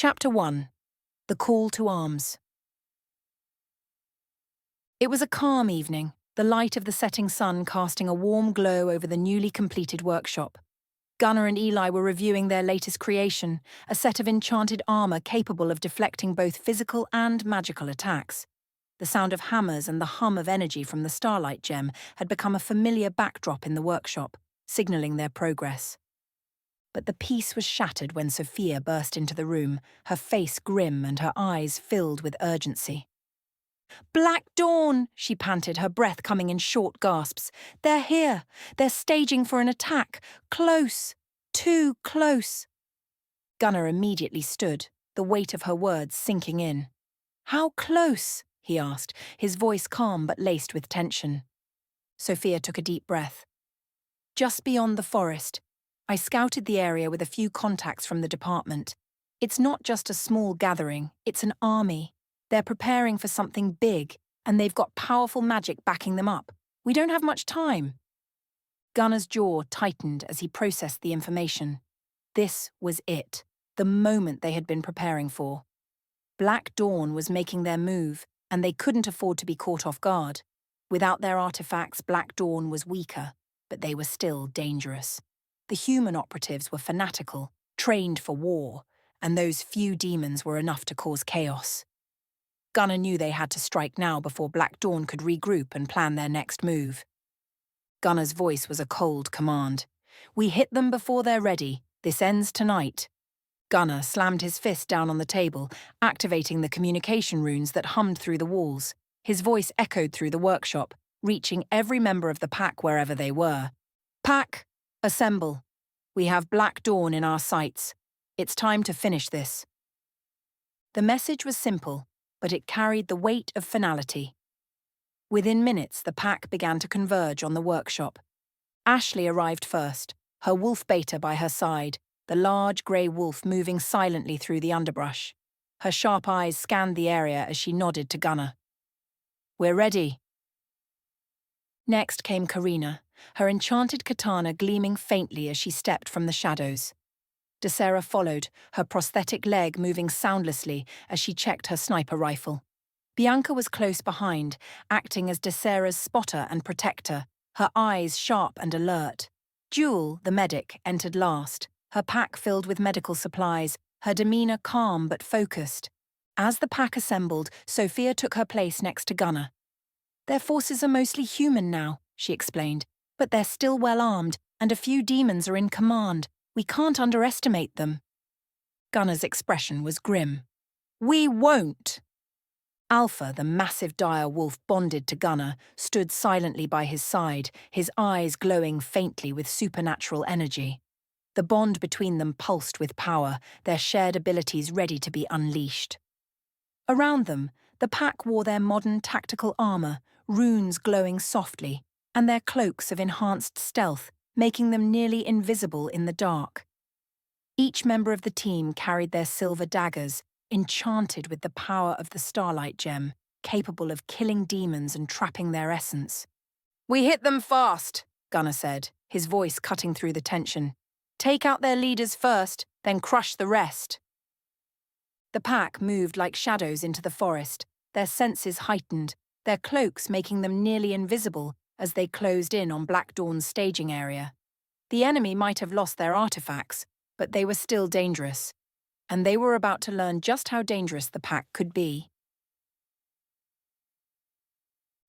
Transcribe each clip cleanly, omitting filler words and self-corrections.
Chapter 1. The Call to Arms. It was a calm evening, the light of the setting sun casting a warm glow over the newly completed workshop. Gunnar and Eli were reviewing their latest creation, a set of enchanted armor capable of deflecting both physical and magical attacks. The sound of hammers and the hum of energy from the starlight gem had become a familiar backdrop in the workshop, signaling their progress. But the peace was shattered when Sophia burst into the room, her face grim and her eyes filled with urgency. "Black Dawn!" she panted, her breath coming in short gasps. "They're here! They're staging for an attack! Close! Too close!" Gunnar immediately stood, the weight of her words sinking in. "How close?" he asked, his voice calm but laced with tension. Sophia took a deep breath. "Just beyond the forest. I scouted the area with a few contacts from the department. It's not just a small gathering, it's an army. They're preparing for something big, and they've got powerful magic backing them up. We don't have much time." Gunnar's jaw tightened as he processed the information. This was it, the moment they had been preparing for. Black Dawn was making their move, and they couldn't afford to be caught off guard. Without their artifacts, Black Dawn was weaker, but they were still dangerous. The human operatives were fanatical, trained for war, and those few demons were enough to cause chaos. Gunnar knew they had to strike now before Black Dawn could regroup and plan their next move. Gunnar's voice was a cold command. "We hit them before they're ready. This ends tonight." Gunnar slammed his fist down on the table, activating the communication runes that hummed through the walls. His voice echoed through the workshop, reaching every member of the pack wherever they were. "Pack, assemble. We have Black Dawn in our sights. It's time to finish this." The message was simple, but it carried the weight of finality. Within minutes, the pack began to converge on the workshop. Ashley arrived first, her wolf beta by her side, the large grey wolf moving silently through the underbrush. Her sharp eyes scanned the area as she nodded to Gunnar. "We're ready." Next came Karina, her enchanted katana gleaming faintly as she stepped from the shadows. DeSera followed, her prosthetic leg moving soundlessly as she checked her sniper rifle. Bianca was close behind, acting as DeSera's spotter and protector, her eyes sharp and alert. Jewel, the medic, entered last, her pack filled with medical supplies, her demeanor calm but focused. As the pack assembled, Sophia took her place next to Gunnar. "Their forces are mostly human now," she explained, "but they're still well armed, and a few demons are in command. We can't underestimate them." Gunnar's expression was grim. "We won't!" Alpha, the massive dire wolf bonded to Gunnar, stood silently by his side, his eyes glowing faintly with supernatural energy. The bond between them pulsed with power, their shared abilities ready to be unleashed. Around them, the pack wore their modern tactical armor, runes glowing softly, and their cloaks of enhanced stealth, making them nearly invisible in the dark. Each member of the team carried their silver daggers, enchanted with the power of the starlight gem, capable of killing demons and trapping their essence. "We hit them fast," Gunnar said, his voice cutting through the tension. "Take out their leaders first, then crush the rest." The pack moved like shadows into the forest, their senses heightened, their cloaks making them nearly invisible as they closed in on Black Dawn's staging area. The enemy might have lost their artifacts, but they were still dangerous, and they were about to learn just how dangerous the pack could be.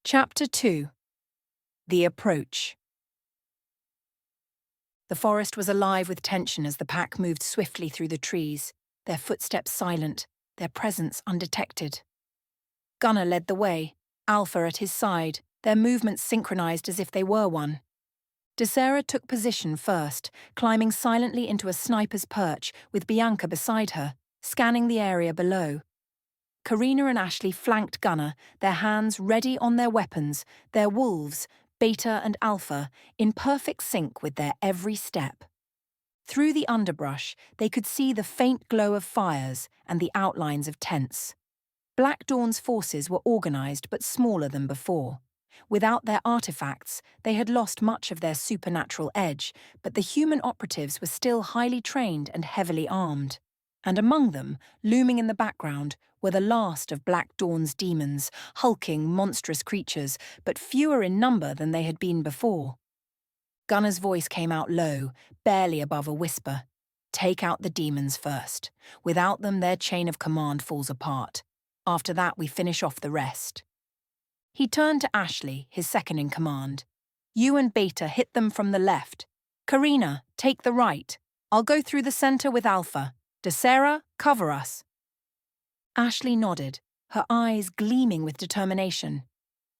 Chapter 2. The Approach. The forest was alive with tension as the pack moved swiftly through the trees, their footsteps silent, their presence undetected. Gunnar led the way, Alpha at his side, their movements synchronized as if they were one. DeSera took position first, climbing silently into a sniper's perch with Bianca beside her, scanning the area below. Karina and Ashley flanked Gunnar, their hands ready on their weapons, their wolves, Beta and Alpha, in perfect sync with their every step. Through the underbrush, they could see the faint glow of fires and the outlines of tents. Black Dawn's forces were organized but smaller than before. Without their artifacts, they had lost much of their supernatural edge, but the human operatives were still highly trained and heavily armed. And among them, looming in the background, were the last of Black Dawn's demons, hulking, monstrous creatures, but fewer in number than they had been before. Gunner's voice came out low, barely above a whisper. "Take out the demons first. Without them, their chain of command falls apart. After that, we finish off the rest." He turned to Ashley, his second in command. "You and Beta hit them from the left. Karina, take the right. I'll go through the center with Alpha. DeSera, cover us." Ashley nodded, her eyes gleaming with determination.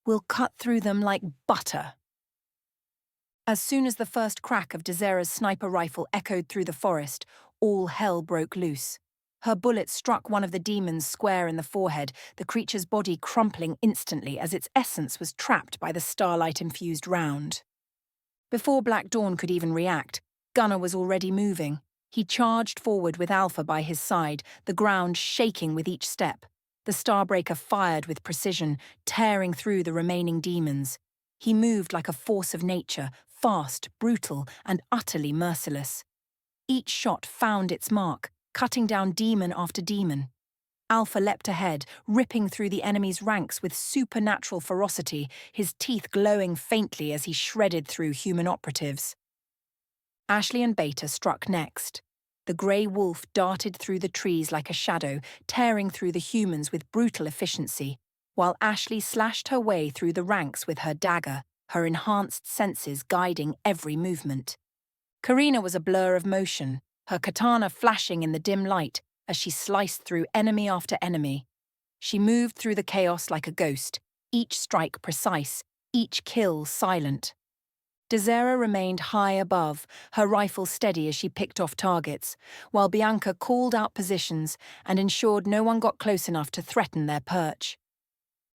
"We'll cut through them like butter." As soon as the first crack of DeSera's sniper rifle echoed through the forest, all hell broke loose. Her bullet struck one of the demons square in the forehead, the creature's body crumpling instantly as its essence was trapped by the starlight-infused round. Before Black Dawn could even react, Gunner was already moving. He charged forward with Alpha by his side, the ground shaking with each step. The Starbreaker fired with precision, tearing through the remaining demons. He moved like a force of nature, fast, brutal, and utterly merciless. Each shot found its mark, cutting down demon after demon. Alpha leapt ahead, ripping through the enemy's ranks with supernatural ferocity, his teeth glowing faintly as he shredded through human operatives. Ashley and Beta struck next. The grey wolf darted through the trees like a shadow, tearing through the humans with brutal efficiency, while Ashley slashed her way through the ranks with her dagger, her enhanced senses guiding every movement. Karina was a blur of motion, her katana flashing in the dim light as she sliced through enemy after enemy. She moved through the chaos like a ghost, each strike precise, each kill silent. DeSera remained high above, her rifle steady as she picked off targets, while Bianca called out positions and ensured no one got close enough to threaten their perch.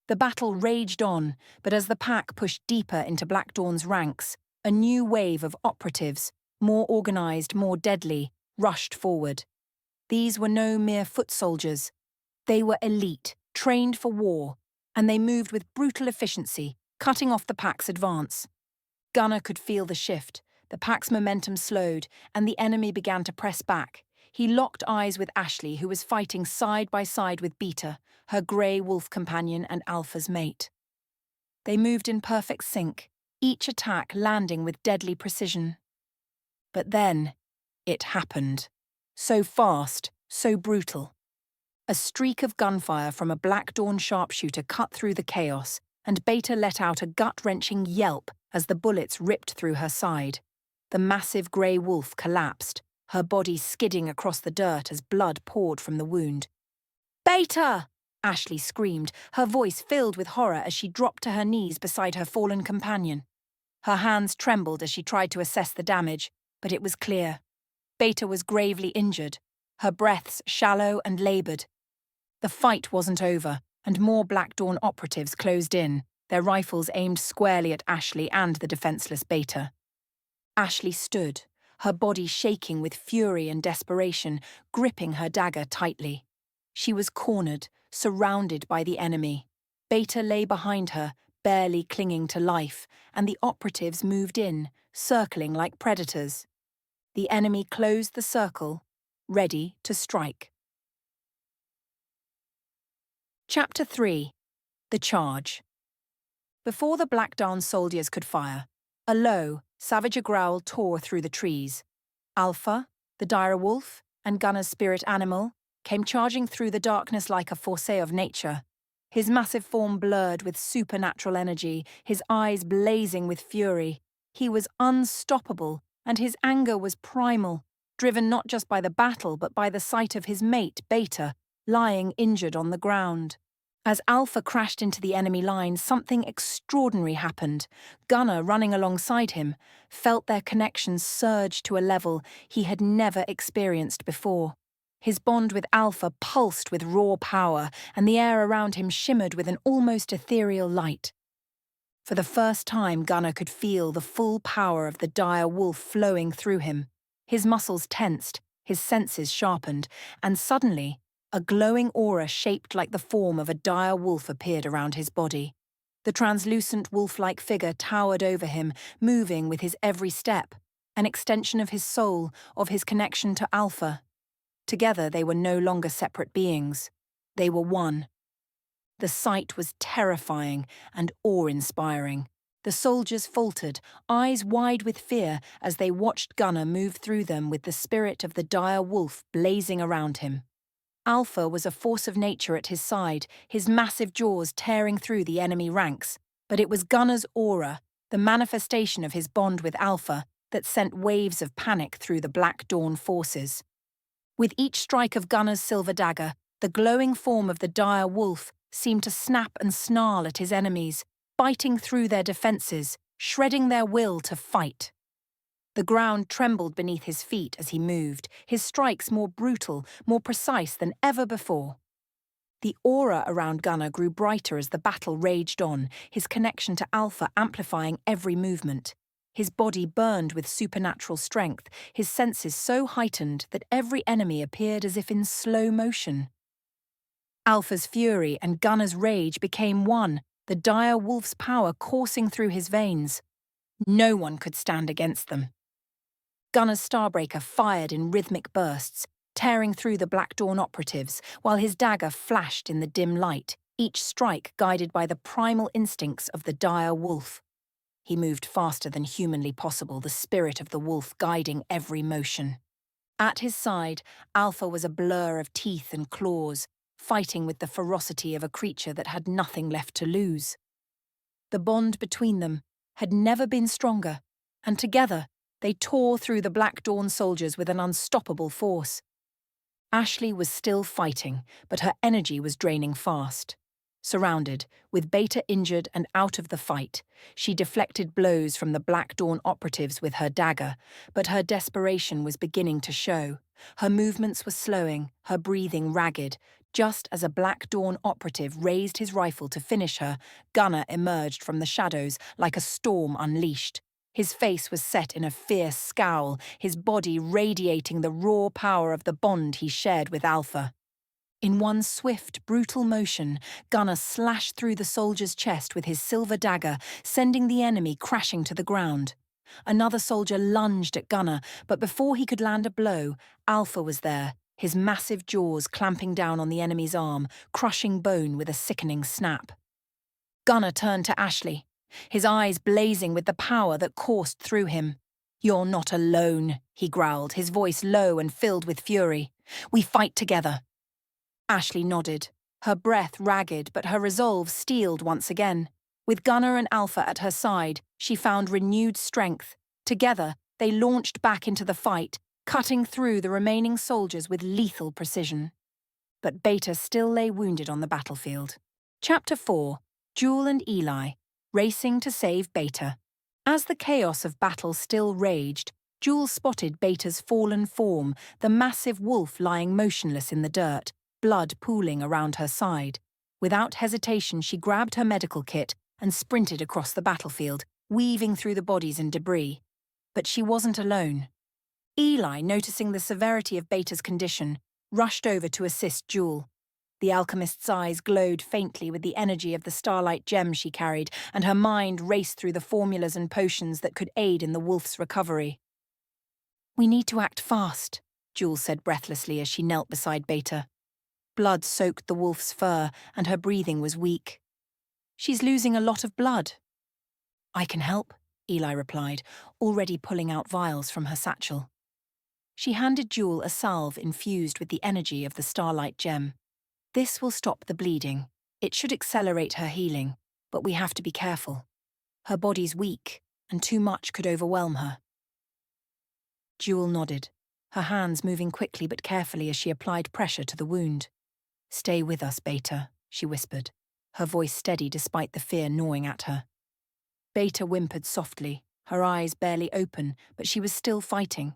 The battle raged on, but as the pack pushed deeper into Black Dawn's ranks, a new wave of operatives, more organized, more deadly, rushed forward. These were no mere foot soldiers. They were elite, trained for war, and they moved with brutal efficiency, cutting off the pack's advance. Gunner could feel the shift. The pack's momentum slowed, and the enemy began to press back. He locked eyes with Ashley, who was fighting side by side with Beta, her grey wolf companion and Alpha's mate. They moved in perfect sync, each attack landing with deadly precision. But then, it happened. So fast, so brutal. A streak of gunfire from a Black Dawn sharpshooter cut through the chaos, and Beta let out a gut-wrenching yelp as the bullets ripped through her side. The massive grey wolf collapsed, her body skidding across the dirt as blood poured from the wound. "Beta!" Ashley screamed, her voice filled with horror as she dropped to her knees beside her fallen companion. Her hands trembled as she tried to assess the damage, but it was clear. Beta was gravely injured, her breaths shallow and laboured. The fight wasn't over, and more Black Dawn operatives closed in, their rifles aimed squarely at Ashley and the defenceless Beta. Ashley stood, her body shaking with fury and desperation, gripping her dagger tightly. She was cornered, surrounded by the enemy. Beta lay behind her, barely clinging to life, and the operatives moved in, circling like predators. The enemy closed the circle, ready to strike. Chapter 3. The Charge. Before the Black Dawn soldiers could fire, a low, savage growl tore through the trees. Alpha, the dire wolf, and Gunner's spirit animal came charging through the darkness like a force of nature. His massive form blurred with supernatural energy, his eyes blazing with fury. He was unstoppable, and his anger was primal, driven not just by the battle but by the sight of his mate, Beta, lying injured on the ground. As Alpha crashed into the enemy line, something extraordinary happened. Gunner, running alongside him, felt their connection surge to a level he had never experienced before. His bond with Alpha pulsed with raw power, and the air around him shimmered with an almost ethereal light. For the first time, Gunner could feel the full power of the dire wolf flowing through him. His muscles tensed, his senses sharpened, and suddenly, a glowing aura shaped like the form of a dire wolf appeared around his body. The translucent wolf-like figure towered over him, moving with his every step, an extension of his soul, of his connection to Alpha. Together they were no longer separate beings. They were one. The sight was terrifying and awe-inspiring. The soldiers faltered, eyes wide with fear, as they watched Gunnar move through them with the spirit of the dire wolf blazing around him. Alpha was a force of nature at his side, his massive jaws tearing through the enemy ranks. But it was Gunnar's aura, the manifestation of his bond with Alpha, that sent waves of panic through the Black Dawn forces. With each strike of Gunnar's silver dagger, the glowing form of the dire wolf seemed to snap and snarl at his enemies, biting through their defences, shredding their will to fight. The ground trembled beneath his feet as he moved, his strikes more brutal, more precise than ever before. The aura around Gunnar grew brighter as the battle raged on, his connection to Alpha amplifying every movement. His body burned with supernatural strength, his senses so heightened that every enemy appeared as if in slow motion. Alpha's fury and Gunnar's rage became one, the dire wolf's power coursing through his veins. No one could stand against them. Gunnar's Starbreaker fired in rhythmic bursts, tearing through the Black Dawn operatives, while his dagger flashed in the dim light, each strike guided by the primal instincts of the dire wolf. He moved faster than humanly possible, the spirit of the wolf guiding every motion. At his side, Alpha was a blur of teeth and claws, fighting with the ferocity of a creature that had nothing left to lose. The bond between them had never been stronger, and together they tore through the Black Dawn soldiers with an unstoppable force. Ashley was still fighting, but her energy was draining fast. Surrounded, with Beta injured and out of the fight, she deflected blows from the Black Dawn operatives with her dagger, but her desperation was beginning to show. Her movements were slowing, her breathing ragged. Just as a Black Dawn operative raised his rifle to finish her, Gunnar emerged from the shadows like a storm unleashed. His face was set in a fierce scowl, his body radiating the raw power of the bond he shared with Alpha. In one swift, brutal motion, Gunnar slashed through the soldier's chest with his silver dagger, sending the enemy crashing to the ground. Another soldier lunged at Gunnar, but before he could land a blow, Alpha was there, his massive jaws clamping down on the enemy's arm, crushing bone with a sickening snap. Gunnar turned to Ashley, his eyes blazing with the power that coursed through him. "You're not alone," he growled, his voice low and filled with fury. "We fight together." Ashley nodded, her breath ragged but her resolve steeled once again. With Gunnar and Alpha at her side, she found renewed strength. Together, they launched back into the fight, cutting through the remaining soldiers with lethal precision. But Beta still lay wounded on the battlefield. Chapter 4. Jewel and Eli, racing to save Beta. As the chaos of battle still raged, Jewel spotted Beta's fallen form, the massive wolf lying motionless in the dirt, blood pooling around her side. Without hesitation, she grabbed her medical kit and sprinted across the battlefield, weaving through the bodies and debris. But she wasn't alone. Eli, noticing the severity of Beta's condition, rushed over to assist Jewel. The alchemist's eyes glowed faintly with the energy of the starlight gem she carried, and her mind raced through the formulas and potions that could aid in the wolf's recovery. "We need to act fast," Jewel said breathlessly as she knelt beside Beta. Blood soaked the wolf's fur, and her breathing was weak. "She's losing a lot of blood." "I can help," Eli replied, already pulling out vials from her satchel. She handed Jewel a salve infused with the energy of the starlight gem. "This will stop the bleeding. It should accelerate her healing, but we have to be careful. Her body's weak, and too much could overwhelm her." Jewel nodded, her hands moving quickly but carefully as she applied pressure to the wound. "Stay with us, Beta," she whispered, her voice steady despite the fear gnawing at her. Beta whimpered softly, her eyes barely open, but she was still fighting.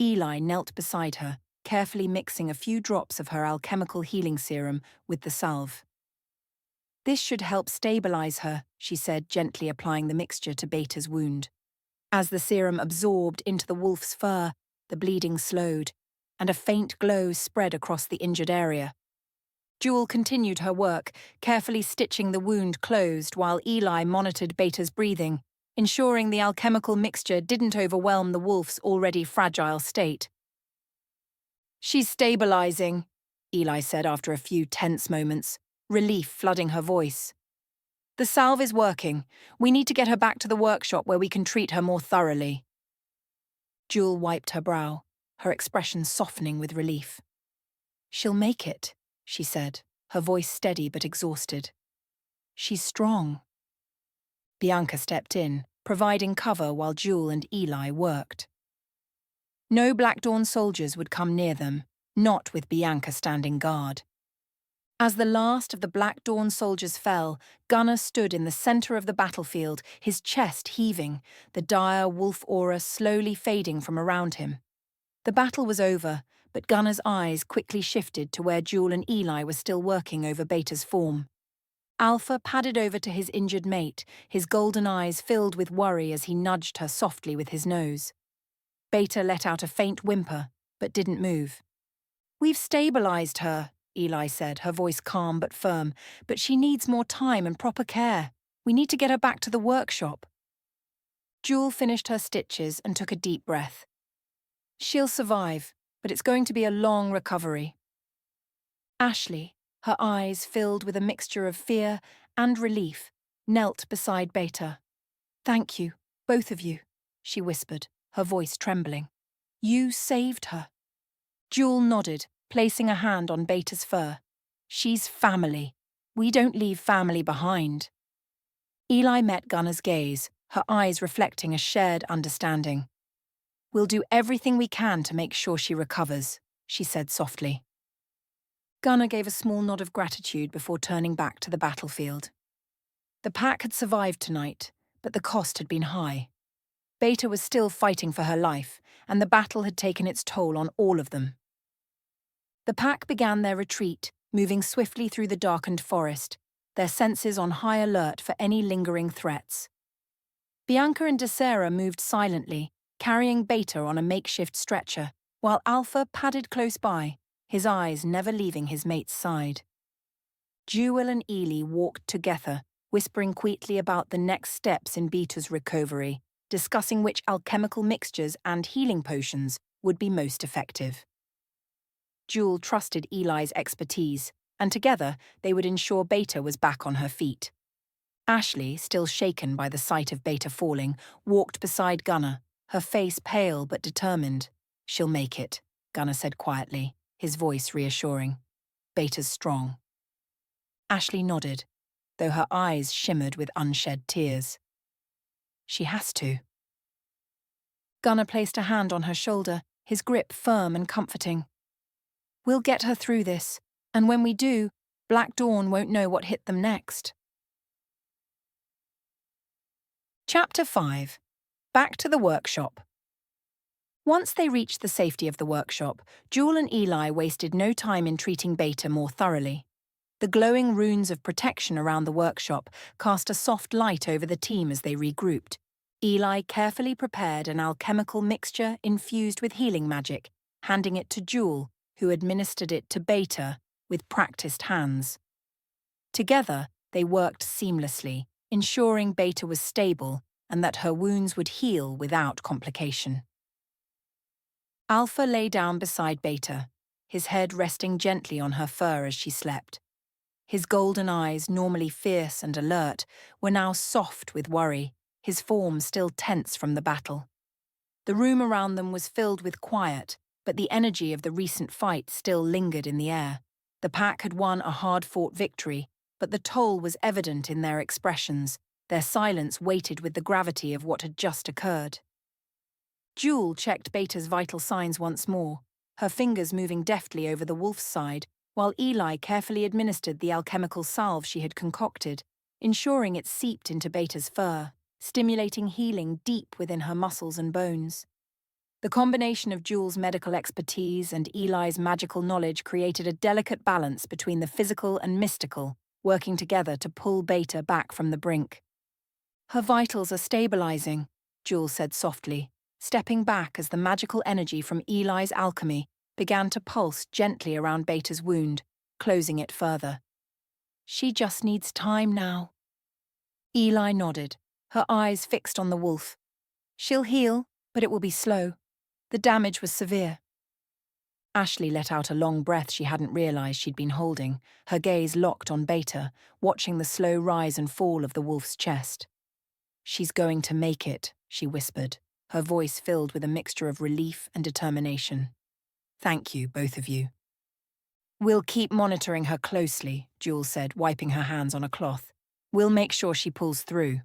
Eli knelt beside her, carefully mixing a few drops of her alchemical healing serum with the salve. "This should help stabilize her," she said, gently applying the mixture to Beta's wound. As the serum absorbed into the wolf's fur, the bleeding slowed, and a faint glow spread across the injured area. Jewel continued her work, carefully stitching the wound closed while Eli monitored Beta's breathing, ensuring the alchemical mixture didn't overwhelm the wolf's already fragile state. She's stabilizing, Eli said after a few tense moments, relief flooding her voice. The salve is working. We need to get her back to the workshop where we can treat her more thoroughly. Jewel wiped her brow, her expression softening with relief. She'll make it, she said, her voice steady but exhausted. She's strong. Bianca stepped in, providing cover while Jewel and Eli worked. No Black Dawn soldiers would come near them, not with Bianca standing guard. As the last of the Black Dawn soldiers fell, Gunnar stood in the center of the battlefield, his chest heaving, the dire wolf aura slowly fading from around him. The battle was over, but Gunnar's eyes quickly shifted to where Jewel and Eli were still working over Beta's form. Alpha padded over to his injured mate, his golden eyes filled with worry as he nudged her softly with his nose. Beta let out a faint whimper, but didn't move. "We've stabilized her," Eli said, her voice calm but firm, "but she needs more time and proper care. We need to get her back to the workshop." Jewel finished her stitches and took a deep breath. "She'll survive, but it's going to be a long recovery." Ashley, her eyes filled with a mixture of fear and relief, knelt beside Beta. "Thank you, both of you," she whispered, her voice trembling. "You saved her." Jewel nodded, placing a hand on Beta's fur. "She's family. We don't leave family behind." Eli met Gunnar's gaze, her eyes reflecting a shared understanding. "We'll do everything we can to make sure she recovers," she said softly. Gunnar gave a small nod of gratitude before turning back to the battlefield. The pack had survived tonight, but the cost had been high. Beta was still fighting for her life, and the battle had taken its toll on all of them. The pack began their retreat, moving swiftly through the darkened forest, their senses on high alert for any lingering threats. Bianca and Desera moved silently, carrying Beta on a makeshift stretcher, while Alpha padded close by, his eyes never leaving his mate's side. Jewel and Ely walked together, whispering quietly about the next steps in Beta's recovery, discussing which alchemical mixtures and healing potions would be most effective. Jewel trusted Eli's expertise, and together they would ensure Beta was back on her feet. Ashley, still shaken by the sight of Beta falling, walked beside Gunnar, her face pale but determined. "She'll make it," Gunnar said quietly, his voice reassuring. "Beta's strong." Ashley nodded, though her eyes shimmered with unshed tears. "She has to." Gunnar placed a hand on her shoulder, his grip firm and comforting. "We'll get her through this, and when we do, Black Dawn won't know what hit them next." Chapter 5. Back to the workshop. Once they reached the safety of the workshop, Jewel and Eli wasted no time in treating Beta more thoroughly. The glowing runes of protection around the workshop cast a soft light over the team as they regrouped. Eli carefully prepared an alchemical mixture infused with healing magic, handing it to Jewel, who administered it to Beta with practiced hands. Together, they worked seamlessly, ensuring Beta was stable and that her wounds would heal without complication. Alpha lay down beside Beta, his head resting gently on her fur as she slept. His golden eyes, normally fierce and alert, were now soft with worry, his form still tense from the battle. The room around them was filled with quiet, but the energy of the recent fight still lingered in the air. The pack had won a hard-fought victory, but the toll was evident in their expressions, their silence weighted with the gravity of what had just occurred. Jewel checked Beta's vital signs once more, her fingers moving deftly over the wolf's side, while Eli carefully administered the alchemical salve she had concocted, ensuring it seeped into Beta's fur, stimulating healing deep within her muscles and bones. The combination of Jewel's medical expertise and Eli's magical knowledge created a delicate balance between the physical and mystical, working together to pull Beta back from the brink. "Her vitals are stabilizing," Jewel said softly, stepping back as the magical energy from Eli's alchemy began to pulse gently around Beta's wound, closing it further. "She just needs time now." Eli nodded, her eyes fixed on the wolf. "She'll heal, but it will be slow. The damage was severe." Ashley let out a long breath she hadn't realized she'd been holding, her gaze locked on Beta, watching the slow rise and fall of the wolf's chest. "She's going to make it," she whispered, her voice filled with a mixture of relief and determination. "Thank you, both of you." "We'll keep monitoring her closely," Jules said, wiping her hands on a cloth. "We'll make sure she pulls through."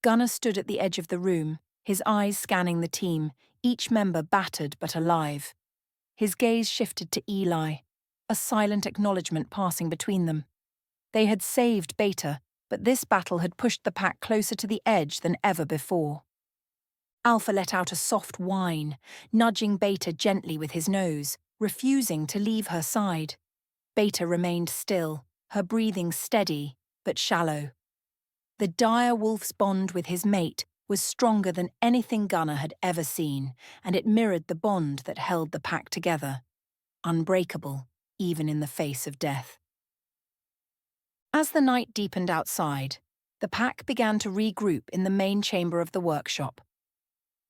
Gunnar stood at the edge of the room, his eyes scanning the team, each member battered but alive. His gaze shifted to Eli, a silent acknowledgement passing between them. They had saved Beta, but this battle had pushed the pack closer to the edge than ever before. Alpha let out a soft whine, nudging Beta gently with his nose, refusing to leave her side. Beta remained still, her breathing steady but shallow. The dire wolf's bond with his mate was stronger than anything Gunnar had ever seen, and it mirrored the bond that held the pack together, unbreakable, even in the face of death. As the night deepened outside, the pack began to regroup in the main chamber of the workshop.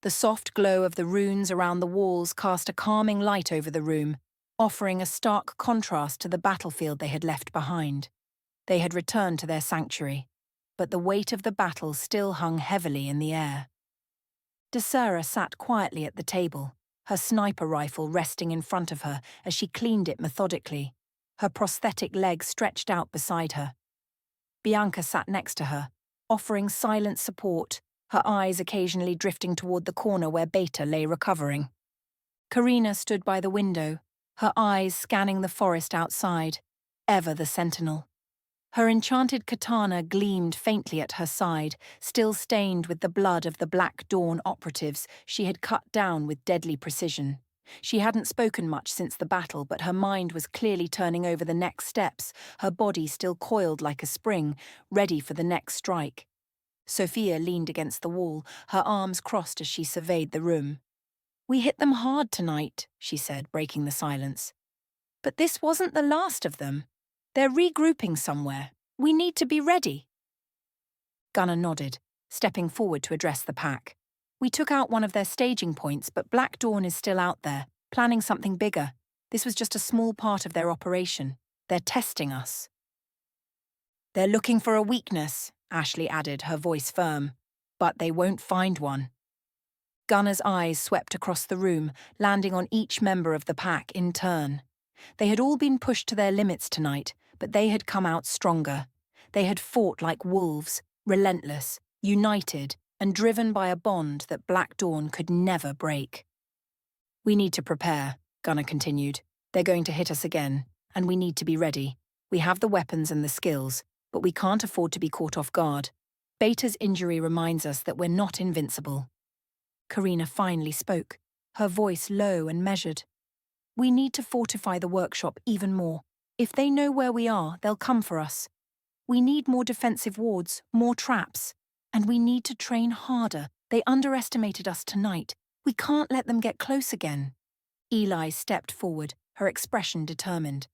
The soft glow of the runes around the walls cast a calming light over the room, offering a stark contrast to the battlefield they had left behind. They had returned to their sanctuary, but the weight of the battle still hung heavily in the air. Desera sat quietly at the table, her sniper rifle resting in front of her as she cleaned it methodically, her prosthetic leg stretched out beside her. Bianca sat next to her, offering silent support, her eyes occasionally drifting toward the corner where Beta lay recovering. Karina stood by the window, her eyes scanning the forest outside, ever the sentinel. Her enchanted katana gleamed faintly at her side, still stained with the blood of the Black Dawn operatives she had cut down with deadly precision. She hadn't spoken much since the battle, but her mind was clearly turning over the next steps, her body still coiled like a spring, ready for the next strike. Sophia leaned against the wall, her arms crossed as she surveyed the room. "We hit them hard tonight," she said, breaking the silence. "But this wasn't the last of them. They're regrouping somewhere. We need to be ready." Gunnar nodded, stepping forward to address the pack. "We took out one of their staging points, but Black Dawn is still out there, planning something bigger. This was just a small part of their operation. They're testing us." "They're looking for a weakness," Ashley added, her voice firm. "But they won't find one." Gunnar's eyes swept across the room, landing on each member of the pack in turn. They had all been pushed to their limits tonight, but they had come out stronger. They had fought like wolves, relentless, united, and driven by a bond that Black Dawn could never break. "We need to prepare," Gunnar continued. "They're going to hit us again, and we need to be ready. We have the weapons and the skills, but we can't afford to be caught off guard. Beta's injury reminds us that we're not invincible." Karina finally spoke, her voice low and measured. "We need to fortify the workshop even more. If they know where we are, they'll come for us. We need more defensive wards, more traps. And we need to train harder. They underestimated us tonight. We can't let them get close again." Eli stepped forward, her expression determined.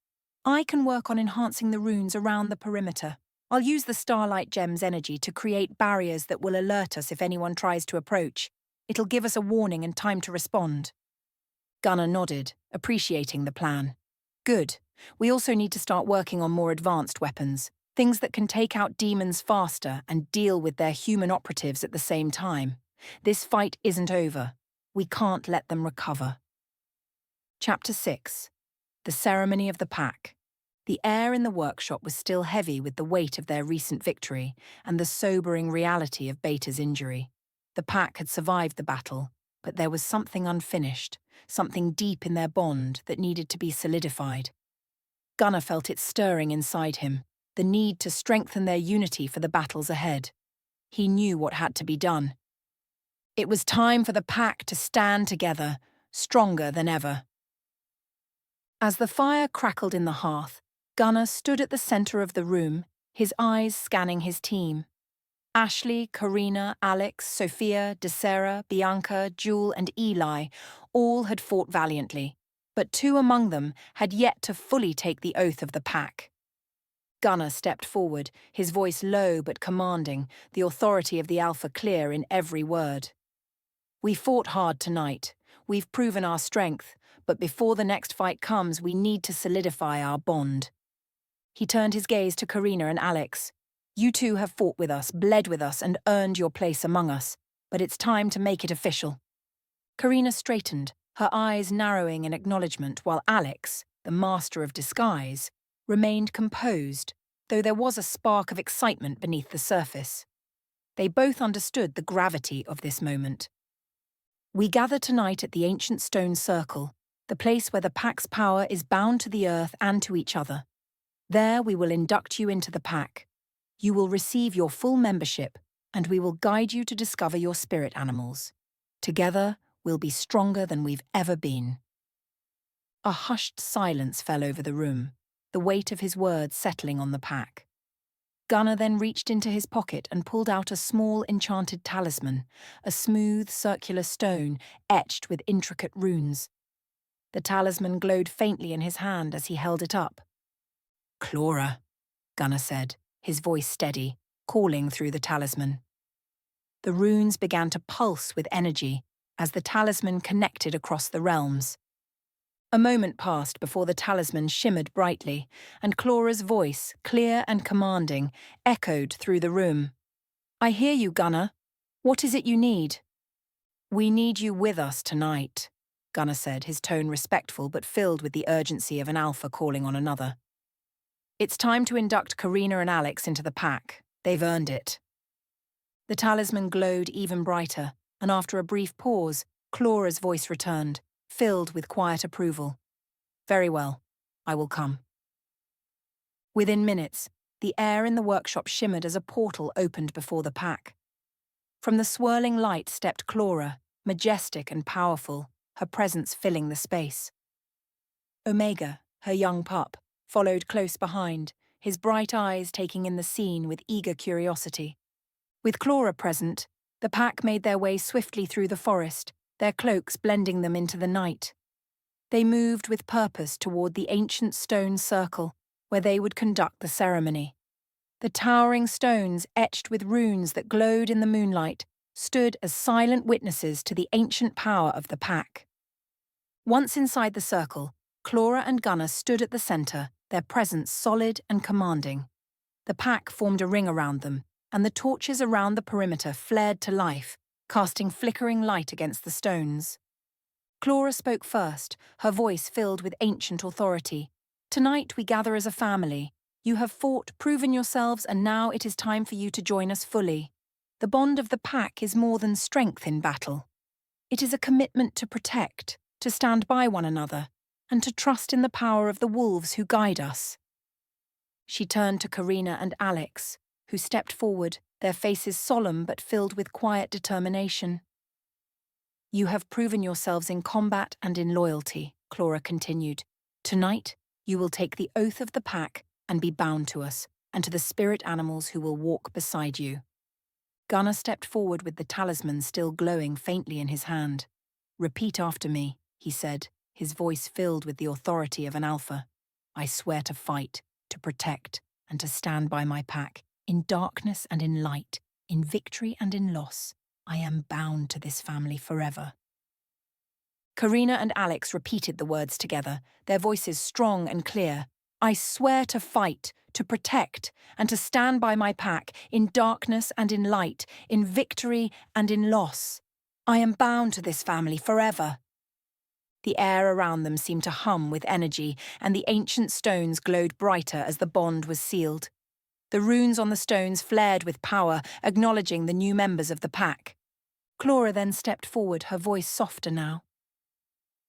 "I can work on enhancing the runes around the perimeter. I'll use the Starlight Gem's energy to create barriers that will alert us if anyone tries to approach. It'll give us a warning and time to respond." Gunnar nodded, appreciating the plan. "Good. We also need to start working on more advanced weapons, things that can take out demons faster and deal with their human operatives at the same time. This fight isn't over. We can't let them recover." Chapter 6. The Ceremony of the Pack. The air in the workshop was still heavy with the weight of their recent victory and the sobering reality of Beta's injury. The pack had survived the battle, but there was something unfinished, something deep in their bond that needed to be solidified. Gunnar felt it stirring inside him, the need to strengthen their unity for the battles ahead. He knew what had to be done. It was time for the pack to stand together, stronger than ever. As the fire crackled in the hearth, Gunnar stood at the center of the room, his eyes scanning his team. Ashley, Karina, Alex, Sophia, Desera, Bianca, Jewel, and Eli all had fought valiantly, but two among them had yet to fully take the oath of the pack. Gunnar stepped forward, his voice low but commanding, the authority of the Alpha clear in every word. "We fought hard tonight. We've proven our strength, but before the next fight comes, we need to solidify our bond. He turned his gaze to Karina and Alex. You two have fought with us, bled with us, and earned your place among us, but it's time to make it official. Karina straightened, her eyes narrowing in acknowledgement, while Alex, the master of disguise, remained composed, though there was a spark of excitement beneath the surface. They both understood the gravity of this moment. We gather tonight at the ancient stone circle, the place where the pack's power is bound to the earth and to each other. There we will induct you into the pack. You will receive your full membership, and we will guide you to discover your spirit animals. Together, we'll be stronger than we've ever been. A hushed silence fell over the room, the weight of his words settling on the pack. Gunnar then reached into his pocket and pulled out a small enchanted talisman, a smooth circular stone etched with intricate runes. The talisman glowed faintly in his hand as he held it up. Clara, Gunnar said, his voice steady, calling through the talisman. The runes began to pulse with energy as the talisman connected across the realms. A moment passed before the talisman shimmered brightly, and Clara's voice, clear and commanding, echoed through the room. I hear you, Gunnar. What is it you need? We need you with us tonight, Gunnar said, his tone respectful but filled with the urgency of an alpha calling on another. It's time to induct Karina and Alex into the pack. They've earned it. The talisman glowed even brighter, and after a brief pause, Clara's voice returned, filled with quiet approval. Very well, I will come. Within minutes, the air in the workshop shimmered as a portal opened before the pack. From the swirling light stepped Clara, majestic and powerful, her presence filling the space. Omega, her young pup, followed close behind, his bright eyes taking in the scene with eager curiosity. With Clara present, the pack made their way swiftly through the forest, their cloaks blending them into the night. They moved with purpose toward the ancient stone circle, where they would conduct the ceremony. The towering stones, etched with runes that glowed in the moonlight, stood as silent witnesses to the ancient power of the pack. Once inside the circle, Clara and Gunnar stood at the center, their presence solid and commanding. The pack formed a ring around them, and the torches around the perimeter flared to life, casting flickering light against the stones. Clara spoke first, her voice filled with ancient authority. Tonight we gather as a family. You have fought, proven yourselves, and now it is time for you to join us fully. The bond of the pack is more than strength in battle. It is a commitment to protect, to stand by one another, and to trust in the power of the wolves who guide us. She turned to Karina and Alex, who stepped forward, their faces solemn but filled with quiet determination. You have proven yourselves in combat and in loyalty, Clara continued. Tonight, you will take the oath of the pack and be bound to us, and to the spirit animals who will walk beside you. Gunnar stepped forward with the talisman still glowing faintly in his hand. Repeat after me, he said, his voice filled with the authority of an alpha. I swear to fight, to protect, and to stand by my pack, in darkness and in light, in victory and in loss. I am bound to this family forever. Karina and Alex repeated the words together, their voices strong and clear. I swear to fight, to protect, and to stand by my pack, in darkness and in light, in victory and in loss. I am bound to this family forever. The air around them seemed to hum with energy, and the ancient stones glowed brighter as the bond was sealed. The runes on the stones flared with power, acknowledging the new members of the pack. Clara then stepped forward, her voice softer now.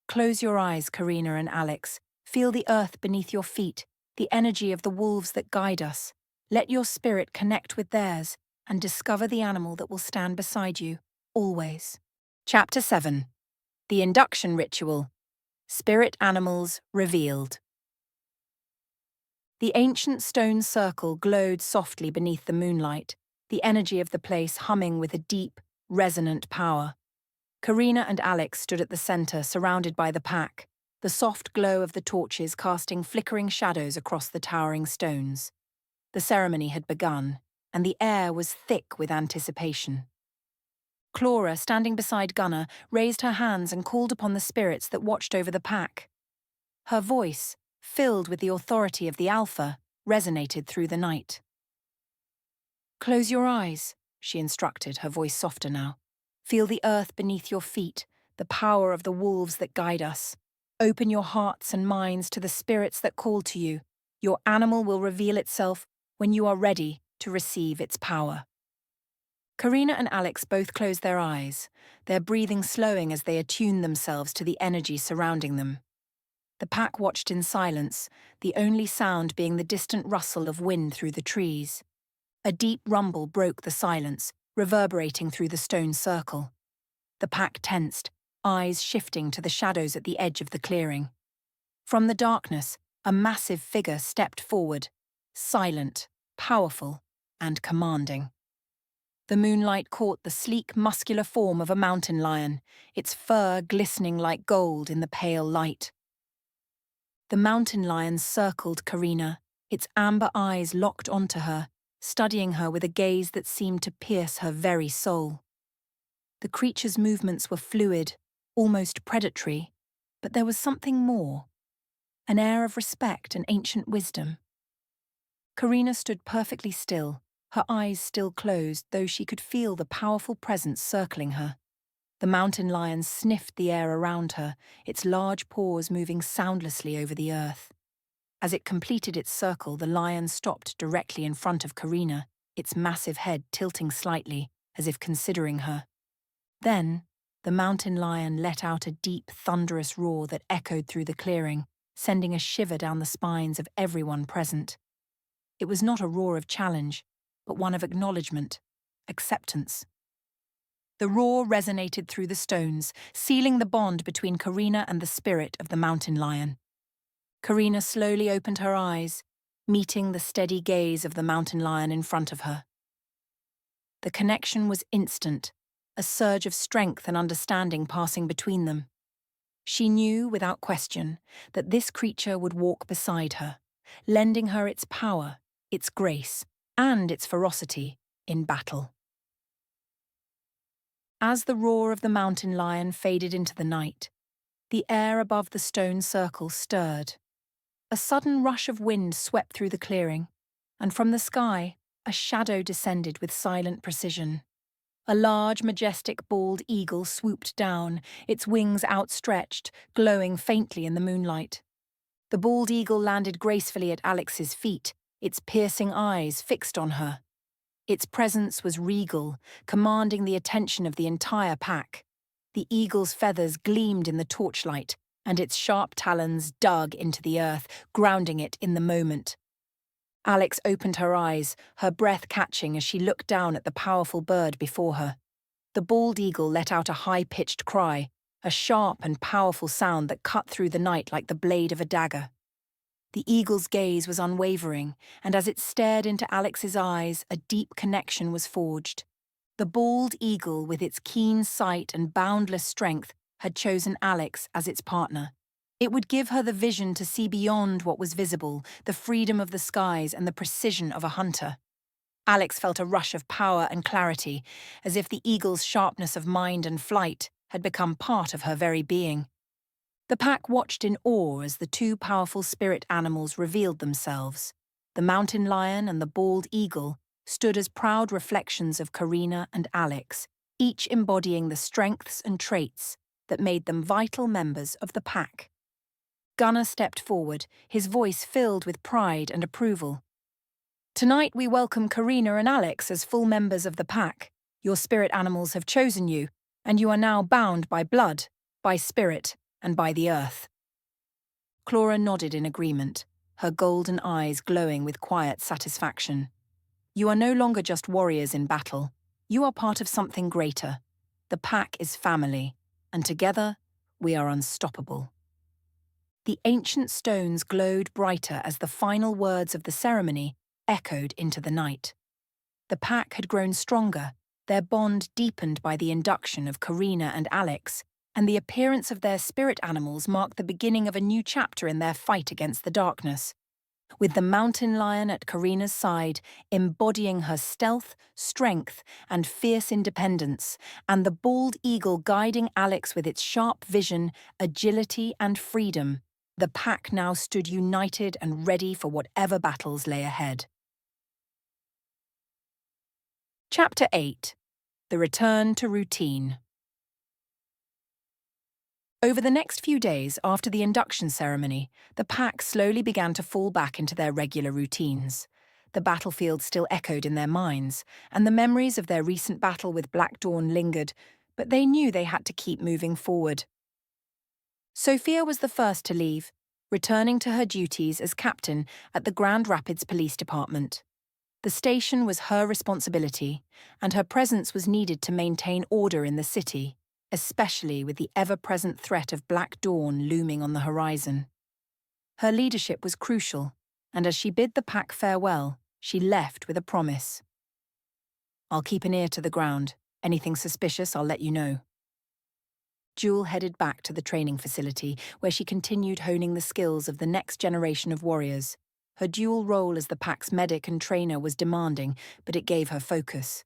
Close your eyes, Karina and Alex. Feel the earth beneath your feet, the energy of the wolves that guide us. Let your spirit connect with theirs and discover the animal that will stand beside you, always. Chapter 7. The Induction Ritual. Spirit Animals Revealed. The ancient stone circle glowed softly beneath the moonlight, the energy of the place humming with a deep, resonant power. Karina and Alex stood at the center, surrounded by the pack, the soft glow of the torches casting flickering shadows across the towering stones. The ceremony had begun, and the air was thick with anticipation. Clara, standing beside Gunnar, raised her hands and called upon the spirits that watched over the pack. Her voice, filled with the authority of the Alpha, resonated through the night. "Close your eyes," she instructed, her voice softer now. "Feel the earth beneath your feet, the power of the wolves that guide us. Open your hearts and minds to the spirits that call to you. Your animal will reveal itself when you are ready to receive its power." Karina and Alex both closed their eyes, their breathing slowing as they attuned themselves to the energy surrounding them. The pack watched in silence, the only sound being the distant rustle of wind through the trees. A deep rumble broke the silence, reverberating through the stone circle. The pack tensed, eyes shifting to the shadows at the edge of the clearing. From the darkness, a massive figure stepped forward, silent, powerful, and commanding. The moonlight caught the sleek, muscular form of a mountain lion, its fur glistening like gold in the pale light. The mountain lion circled Karina, its amber eyes locked onto her, studying her with a gaze that seemed to pierce her very soul. The creature's movements were fluid, almost predatory, but there was something more, an air of respect and ancient wisdom. Karina stood perfectly still, her eyes still closed, though she could feel the powerful presence circling her. The mountain lion sniffed the air around her, its large paws moving soundlessly over the earth. As it completed its circle, the lion stopped directly in front of Karina, its massive head tilting slightly, as if considering her. Then, the mountain lion let out a deep, thunderous roar that echoed through the clearing, sending a shiver down the spines of everyone present. It was not a roar of challenge, but one of acknowledgement, acceptance. The roar resonated through the stones, sealing the bond between Karina and the spirit of the mountain lion. Karina slowly opened her eyes, meeting the steady gaze of the mountain lion in front of her. The connection was instant, a surge of strength and understanding passing between them. She knew, without question, that this creature would walk beside her, lending her its power, its grace, and its ferocity in battle. As the roar of the mountain lion faded into the night, the air above the stone circle stirred. A sudden rush of wind swept through the clearing, and from the sky, a shadow descended with silent precision. A large, majestic bald eagle swooped down, its wings outstretched, glowing faintly in the moonlight. The bald eagle landed gracefully at Alex's feet, its piercing eyes fixed on her. Its presence was regal, commanding the attention of the entire pack. The eagle's feathers gleamed in the torchlight, and its sharp talons dug into the earth, grounding it in the moment. Alex opened her eyes, her breath catching as she looked down at the powerful bird before her. The bald eagle let out a high-pitched cry, a sharp and powerful sound that cut through the night like the blade of a dagger. The eagle's gaze was unwavering, and as it stared into Alex's eyes, a deep connection was forged. The bald eagle, with its keen sight and boundless strength, had chosen Alex as its partner. It would give her the vision to see beyond what was visible, the freedom of the skies and the precision of a hunter. Alex felt a rush of power and clarity, as if the eagle's sharpness of mind and flight had become part of her very being. The pack watched in awe as the two powerful spirit animals revealed themselves. The mountain lion and the bald eagle stood as proud reflections of Karina and Alex, each embodying the strengths and traits that made them vital members of the pack. Gunnar stepped forward, his voice filled with pride and approval. "Tonight we welcome Karina and Alex as full members of the pack. Your spirit animals have chosen you, and you are now bound by blood, by spirit, and by the earth." Clara nodded in agreement, her golden eyes glowing with quiet satisfaction. "You are no longer just warriors in battle. You are part of something greater. The pack is family, and together we are unstoppable." The ancient stones glowed brighter as the final words of the ceremony echoed into the night. The pack had grown stronger, their bond deepened by the induction of Karina and Alex, and the appearance of their spirit animals marked the beginning of a new chapter in their fight against the darkness. with the mountain lion at Karina's side, embodying her stealth, strength, and fierce independence, and the bald eagle guiding Alex with its sharp vision, agility, and freedom. The pack now stood united and ready for whatever battles lay ahead. Chapter 8. The Return to Routine. Over the next few days after the induction ceremony, the pack slowly began to fall back into their regular routines. The battlefield still echoed in their minds, and the memories of their recent battle with Black Dawn lingered, but they knew they had to keep moving forward. Sophia was the first to leave, returning to her duties as captain at the Grand Rapids Police Department. The station was her responsibility, and her presence was needed to maintain order in the city, especially with the ever-present threat of Black Dawn looming on the horizon. Her leadership was crucial, and as she bid the pack farewell, she left with a promise. "I'll keep an ear to the ground. Anything suspicious, I'll let you know." Jewel headed back to the training facility, where she continued honing the skills of the next generation of warriors. Her dual role as the pack's medic and trainer was demanding, but it gave her focus.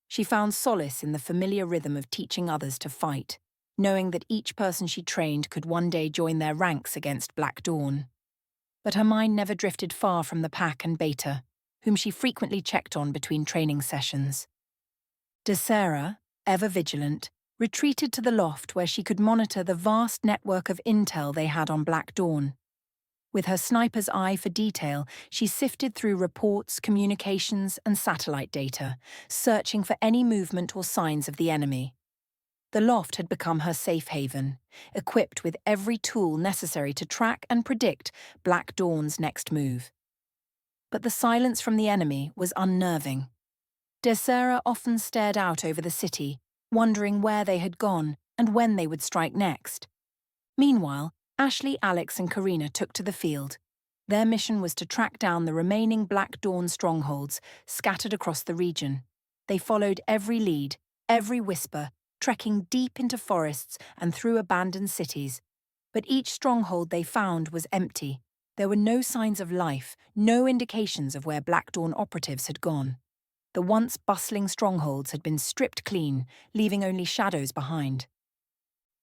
She found solace in the familiar rhythm of teaching others to fight, knowing that each person she trained could one day join their ranks against Black Dawn. But her mind never drifted far from the pack and Beta, whom she frequently checked on between training sessions. Desera, ever vigilant, retreated to the loft where she could monitor the vast network of intel they had on Black Dawn. With her sniper's eye for detail, she sifted through reports, communications, and satellite data, searching for any movement or signs of the enemy. The loft had become her safe haven, equipped with every tool necessary to track and predict Black Dawn's next move. But the silence from the enemy was unnerving. Desera often stared out over the city, wondering where they had gone and when they would strike next. Meanwhile, Ashley, Alex, and Karina took to the field. Their mission was to track down the remaining Black Dawn strongholds scattered across the region. They followed every lead, every whisper, trekking deep into forests and through abandoned cities. But each stronghold they found was empty. There were no signs of life, no indications of where Black Dawn operatives had gone. The once bustling strongholds had been stripped clean, leaving only shadows behind.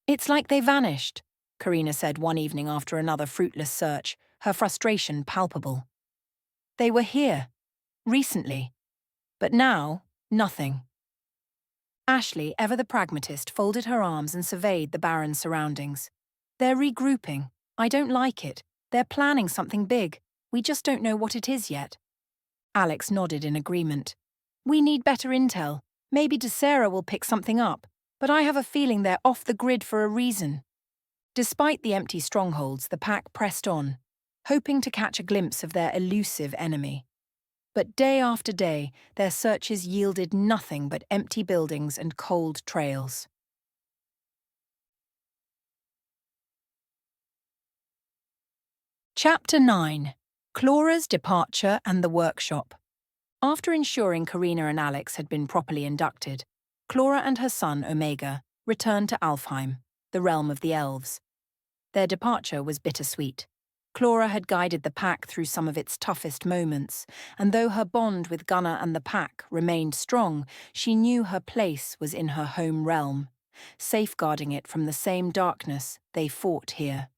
"It's like they vanished," Karina said one evening after another fruitless search, her frustration palpable. "They were here, recently, but now, nothing." Ashley, ever the pragmatist, folded her arms and surveyed the barren surroundings. "They're regrouping. I don't like it. They're planning something big. We just don't know what it is yet." Alex nodded in agreement. "We need better intel. Maybe Desera will pick something up, but I have a feeling they're off the grid for a reason." Despite the empty strongholds, the pack pressed on, hoping to catch a glimpse of their elusive enemy. But day after day, their searches yielded nothing but empty buildings and cold trails. Chapter 9. Clara's Departure and the Workshop. After ensuring Karina and Alex had been properly inducted, Clara and her son, Omega, returned to Alfheim, the realm of the Elves. Their departure was bittersweet. Clara had guided the pack through some of its toughest moments, and though her bond with Gunnar and the pack remained strong, she knew her place was in her home realm, safeguarding it from the same darkness they fought here.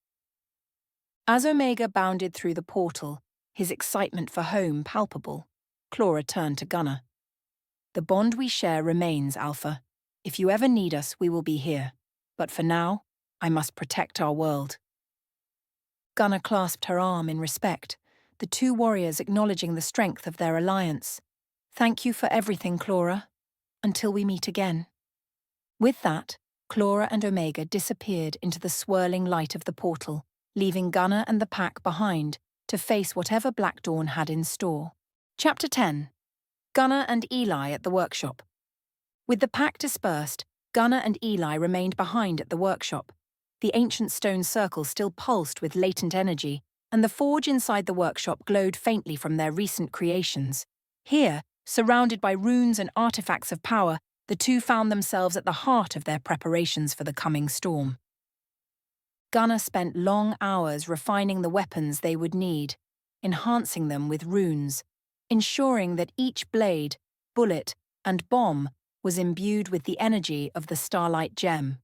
As Omega bounded through the portal, his excitement for home palpable, Clara turned to Gunnar. "The bond we share remains, Alpha. If you ever need us, we will be here. But for now, I must protect our world." Gunnar clasped her arm in respect, the two warriors acknowledging the strength of their alliance. "Thank you for everything, Clara. Until we meet again." With that, Clara and Omega disappeared into the swirling light of the portal, leaving Gunnar and the pack behind to face whatever Black Dawn had in store. Chapter 10. Gunnar and Eli at the workshop. With the pack dispersed, Gunnar and Eli remained behind at the workshop. The ancient stone circle still pulsed with latent energy, and the forge inside the workshop glowed faintly from their recent creations. Here, surrounded by runes and artifacts of power, the two found themselves at the heart of their preparations for the coming storm. Gunnar spent long hours refining the weapons they would need. enhancing them with runes, ensuring that each blade, bullet, and bomb was imbued with the energy of the starlight gem.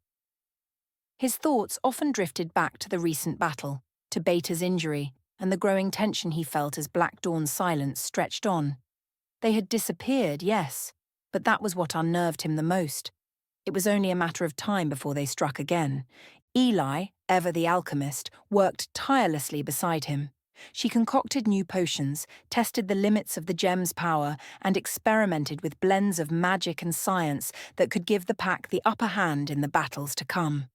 His thoughts often drifted back to the recent battle, to Beta's injury, and the growing tension he felt as Black Dawn's silence stretched on. They had disappeared, yes, but that was what unnerved him the most. It was only a matter of time before they struck again. Eli, ever the alchemist, worked tirelessly beside him. She concocted new potions, tested the limits of the gem's power, and experimented with blends of magic and science that could give the pack the upper hand in the battles to come.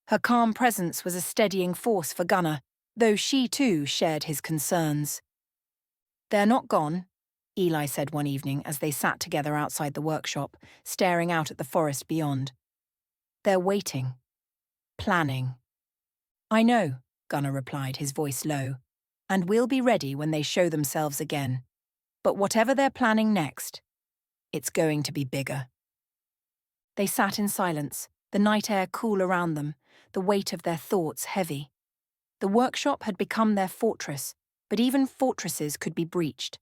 Her calm presence was a steadying force for Gunnar, though she too shared his concerns. "They're not gone," Eli said one evening as they sat together outside the workshop, staring out at the forest beyond. "They're waiting. Planning." "I know," Gunnar replied, his voice low, "and we'll be ready when they show themselves again. But whatever they're planning next, it's going to be bigger." They sat in silence, the night air cool around them, the weight of their thoughts heavy. The workshop had become their fortress, but even fortresses could be breached.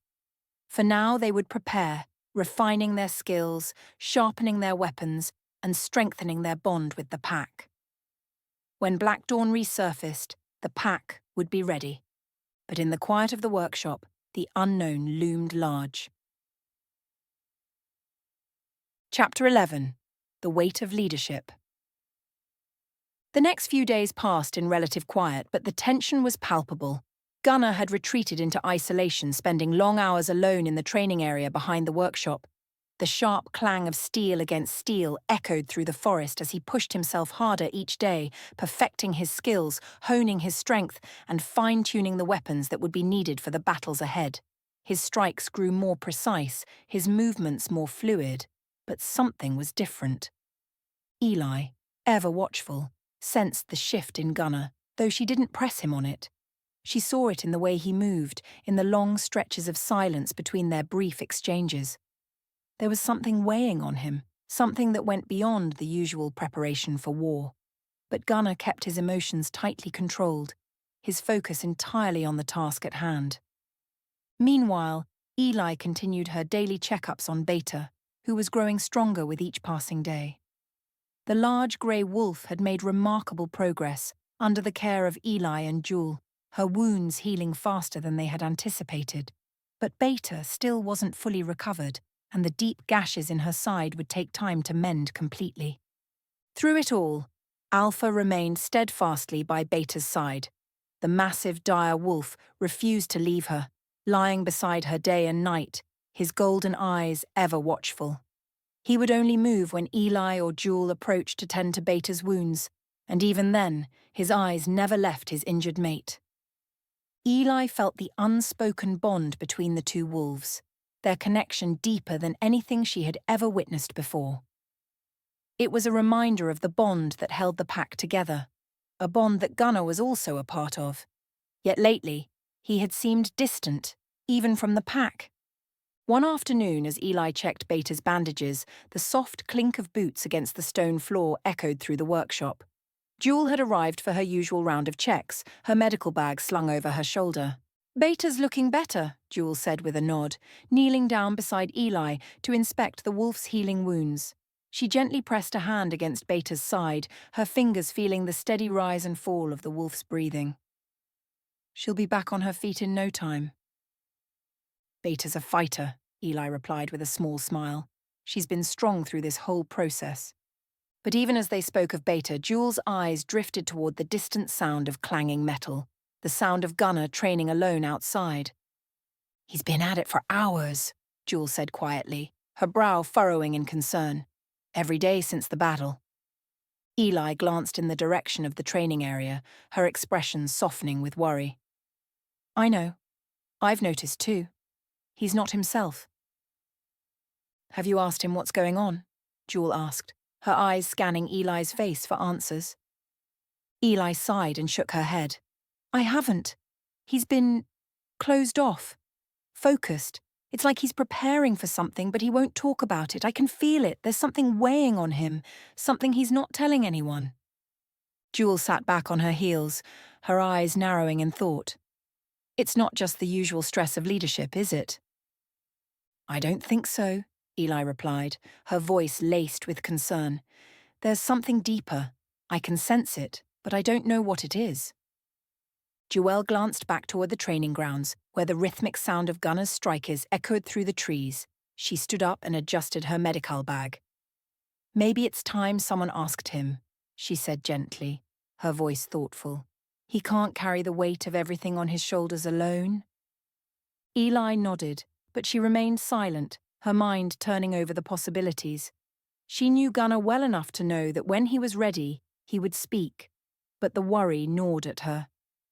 For now they would prepare, refining their skills, sharpening their weapons, and strengthening their bond with the pack. When Black Dawn resurfaced, the pack would be ready. But in the quiet of the workshop, the unknown loomed large. Chapter 11. The Weight of Leadership. The next few days passed in relative quiet, but the tension was palpable. Gunnar had retreated into isolation, spending long hours alone in the training area behind the workshop. The sharp clang of steel against steel echoed through the forest as he pushed himself harder each day, perfecting his skills, honing his strength, and fine-tuning the weapons that would be needed for the battles ahead. His strikes grew more precise, his movements more fluid, but something was different. Eli, ever watchful, sensed the shift in Gunnar, though she didn't press him on it. She saw it in the way he moved, in the long stretches of silence between their brief exchanges. There was something weighing on him, something that went beyond the usual preparation for war. But Gunnar kept his emotions tightly controlled, his focus entirely on the task at hand. Meanwhile, Eli continued her daily checkups on Beta, who was growing stronger with each passing day. The large grey wolf had made remarkable progress under the care of Eli and Jewel, her wounds healing faster than they had anticipated. But Beta still wasn't fully recovered, and the deep gashes in her side would take time to mend completely. Through it all, Alpha remained steadfastly by Beta's side. The massive, dire wolf refused to leave her, lying beside her day and night, his golden eyes ever watchful. He would only move when Eli or Jewel approached to tend to Beta's wounds, and even then, his eyes never left his injured mate. Eli felt the unspoken bond between the two wolves, their connection deeper than anything she had ever witnessed before. It was a reminder of the bond that held the pack together, a bond that Gunnar was also a part of. Yet lately, he had seemed distant, even from the pack. One afternoon, as Eli checked Beta's bandages, the soft clink of boots against the stone floor echoed through the workshop. Jewel had arrived for her usual round of checks, her medical bag slung over her shoulder. "Beta's looking better," Jewel said with a nod, kneeling down beside Eli to inspect the wolf's healing wounds. She gently pressed a hand against Beta's side, her fingers feeling the steady rise and fall of the wolf's breathing. "She'll be back on her feet in no time." "Beta's a fighter," Eli replied with a small smile. "She's been strong through this whole process." But even as they spoke of Beta, Jewel's eyes drifted toward the distant sound of clanging metal, the sound of Gunnar training alone outside. "He's been at it for hours," Jewel said quietly, her brow furrowing in concern. "Every day since the battle." Eli glanced in the direction of the training area, her expression softening with worry. "I know. I've noticed too. He's not himself." "Have you asked him what's going on?" Jewel asked, her eyes scanning Eli's face for answers. Eli sighed and shook her head. "I haven't. He's been closed off, focused. It's like he's preparing for something, but he won't talk about it. I can feel it. There's something weighing on him, something he's not telling anyone." Jewel sat back on her heels, her eyes narrowing in thought. It's not just the usual stress of leadership, is it? I don't think so, Eli replied, her voice laced with concern. There's something deeper. I can sense it, but I don't know what it is. Jewel glanced back toward the training grounds, where the rhythmic sound of gunners' strikers echoed through the trees. She stood up and adjusted her medical bag. Maybe it's time someone asked him, she said gently, her voice thoughtful. He can't carry the weight of everything on his shoulders alone. Eli nodded, but she remained silent, her mind turning over the possibilities. She knew Gunnar well enough to know that when he was ready, he would speak, but the worry gnawed at her.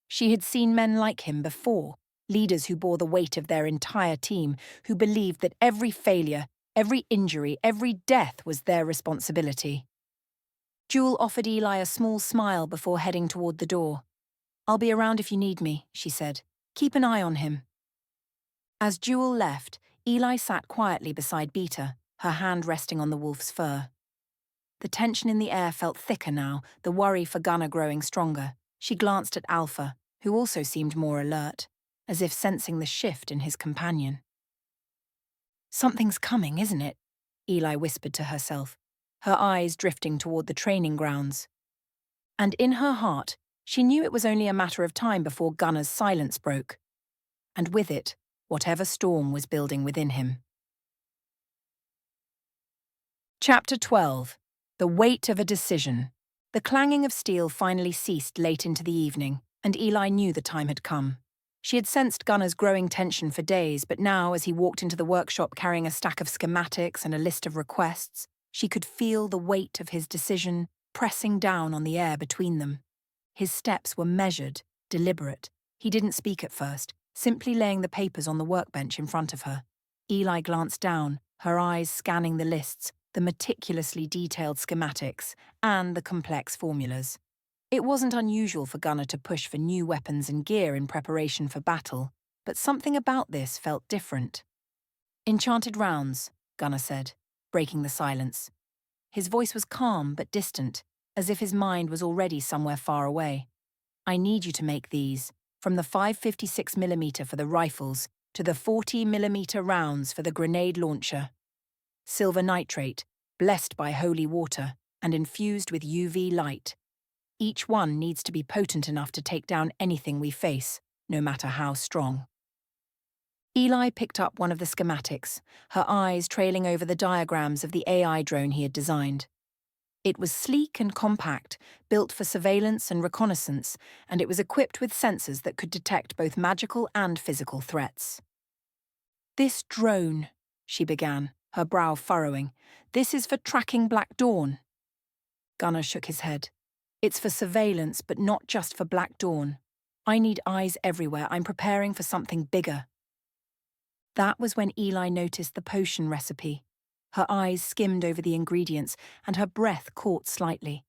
She had seen men like him before, leaders who bore the weight of their entire team, who believed that every failure, every injury, every death was their responsibility. Jewel offered Eli a small smile before heading toward the door. I'll be around if you need me, she said. Keep an eye on him. As Jewel left, Eli sat quietly beside Beta, her hand resting on the wolf's fur. The tension in the air felt thicker now, the worry for Gunnar growing stronger. She glanced at Alpha, who also seemed more alert, as if sensing the shift in his companion. Something's coming, isn't it? Eli whispered to herself, her eyes drifting toward the training grounds. And in her heart, she knew it was only a matter of time before Gunnar's silence broke. And with it, whatever storm was building within him. Chapter 12. The Weight of a Decision. The clanging of steel finally ceased late into the evening, and Eli knew the time had come. She had sensed Gunnar's growing tension for days, but now, as he walked into the workshop carrying a stack of schematics and a list of requests, she could feel the weight of his decision pressing down on the air between them. His steps were measured, deliberate. He didn't speak at first, simply laying the papers on the workbench in front of her. Eli glanced down, her eyes scanning the lists, the meticulously detailed schematics, and the complex formulas. It wasn't unusual for Gunnar to push for new weapons and gear in preparation for battle, but something about this felt different. Enchanted rounds, Gunnar said, breaking the silence. His voice was calm but distant, as if his mind was already somewhere far away. I need you to make these, from the 556mm for the rifles to the 40mm rounds for the grenade launcher. Silver nitrate, blessed by holy water and infused with UV light. Each one needs to be potent enough to take down anything we face, no matter how strong. Eli picked up one of the schematics, her eyes trailing over the diagrams of the AI drone he had designed. It was sleek and compact, built for surveillance and reconnaissance, and it was equipped with sensors that could detect both magical and physical threats. This drone, she began, her brow furrowing. This is for tracking Black Dawn. Gunnar shook his head. It's for surveillance, but not just for Black Dawn. I need eyes everywhere. I'm preparing for something bigger. That was when Eli noticed the potion recipe. Her eyes skimmed over the ingredients, and her breath caught slightly.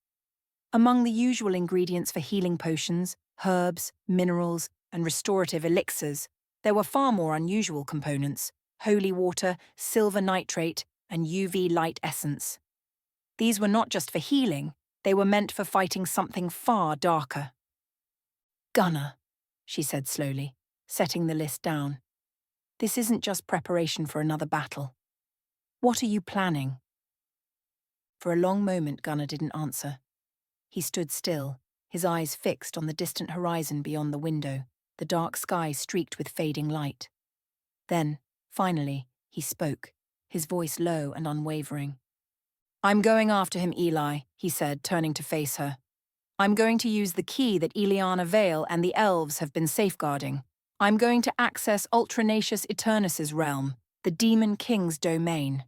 Among the usual ingredients for healing potions, herbs, minerals, and restorative elixirs, there were far more unusual components: holy water, silver nitrate, and UV light essence. These were not just for healing, they were meant for fighting something far darker. Gunnar, she said slowly, setting the list down. This isn't just preparation for another battle. What are you planning? For a long moment, Gunnar didn't answer. He stood still, his eyes fixed on the distant horizon beyond the window, the dark sky streaked with fading light. Then, finally, he spoke, his voice low and unwavering. I'm going after him, Eli, he said, turning to face her. I'm going to use the key that Ileana Vale and the Elves have been safeguarding. I'm going to access Ultranacious Eternus's realm, the Demon King's domain.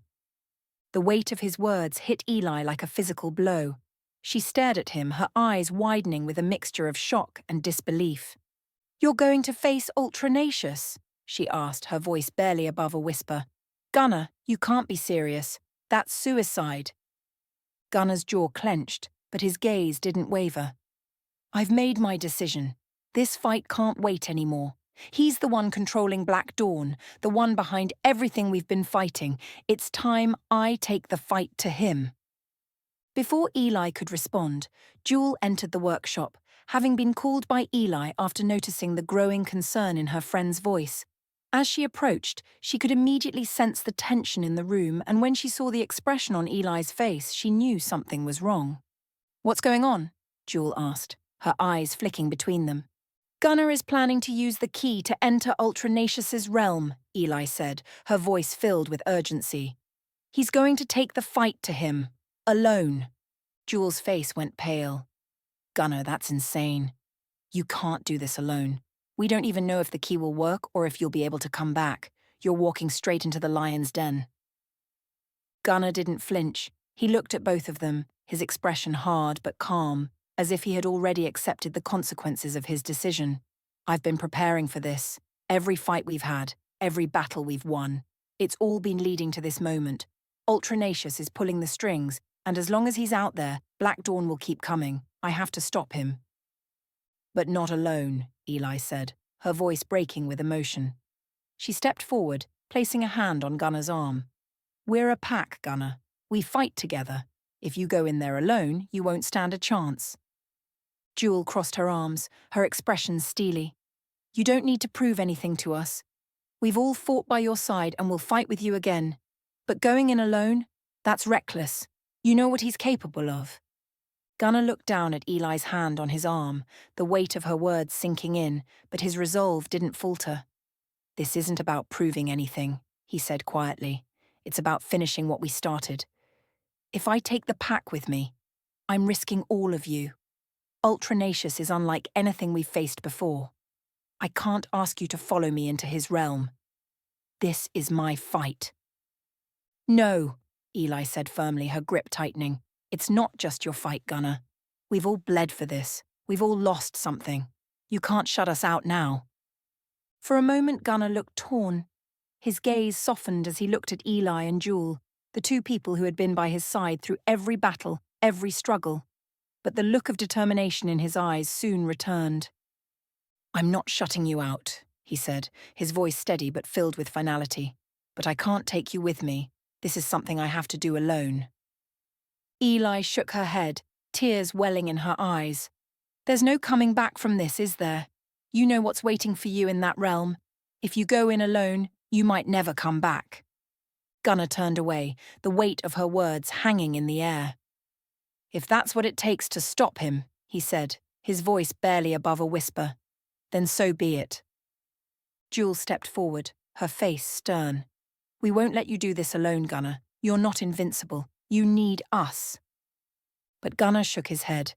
The weight of his words hit Eli like a physical blow. She stared at him, her eyes widening with a mixture of shock and disbelief. You're going to face Ultranacious? She asked, her voice barely above a whisper. Gunnar, you can't be serious. That's suicide. Gunnar's jaw clenched, but his gaze didn't waver. I've made my decision. This fight can't wait anymore. He's the one controlling Black Dawn, the one behind everything we've been fighting. It's time I take the fight to him. Before Eli could respond, Jewel entered the workshop, having been called by Eli after noticing the growing concern in her friend's voice. As she approached, she could immediately sense the tension in the room, and when she saw the expression on Eli's face, she knew something was wrong. "What's going on?" Jewel asked, her eyes flicking between them. "Gunnar is planning to use the key to enter Ultranatius's realm," Eli said, her voice filled with urgency. "He's going to take the fight to him, alone." Jewel's face went pale. "Gunnar, that's insane. You can't do this alone. We don't even know if the key will work or if you'll be able to come back. You're walking straight into the lion's den." Gunnar didn't flinch. He looked at both of them, his expression hard but calm, as if he had already accepted the consequences of his decision. "I've been preparing for this. Every fight we've had, every battle we've won. It's all been leading to this moment. Ultranatius is pulling the strings, and as long as he's out there, Black Dawn will keep coming. I have to stop him." "But not alone," Eli said, her voice breaking with emotion. She stepped forward, placing a hand on Gunnar's arm. "We're a pack, Gunnar. We fight together. If you go in there alone, you won't stand a chance." Jewel crossed her arms, her expression steely. "You don't need to prove anything to us. We've all fought by your side and we'll fight with you again. But going in alone, that's reckless. You know what he's capable of." Gunnar looked down at Eli's hand on his arm, the weight of her words sinking in, but his resolve didn't falter. "This isn't about proving anything," he said quietly. "It's about finishing what we started. If I take the pack with me, I'm risking all of you. Ultranatius is unlike anything we've faced before. I can't ask you to follow me into his realm. This is my fight." "No," Eli said firmly, her grip tightening. "It's not just your fight, Gunnar. We've all bled for this. We've all lost something. You can't shut us out now." For a moment, Gunnar looked torn. His gaze softened as he looked at Eli and Jewel, the two people who had been by his side through every battle, every struggle. But the look of determination in his eyes soon returned. "I'm not shutting you out," he said, his voice steady but filled with finality. "But I can't take you with me. This is something I have to do alone." Eli shook her head, tears welling in her eyes. "There's no coming back from this, is there? You know what's waiting for you in that realm. If you go in alone, you might never come back." Gunnar turned away, the weight of her words hanging in the air. "If that's what it takes to stop him," he said, his voice barely above a whisper, "then so be it." Jewel stepped forward, her face stern. "We won't let you do this alone, Gunnar. You're not invincible. You need us." But Gunnar shook his head.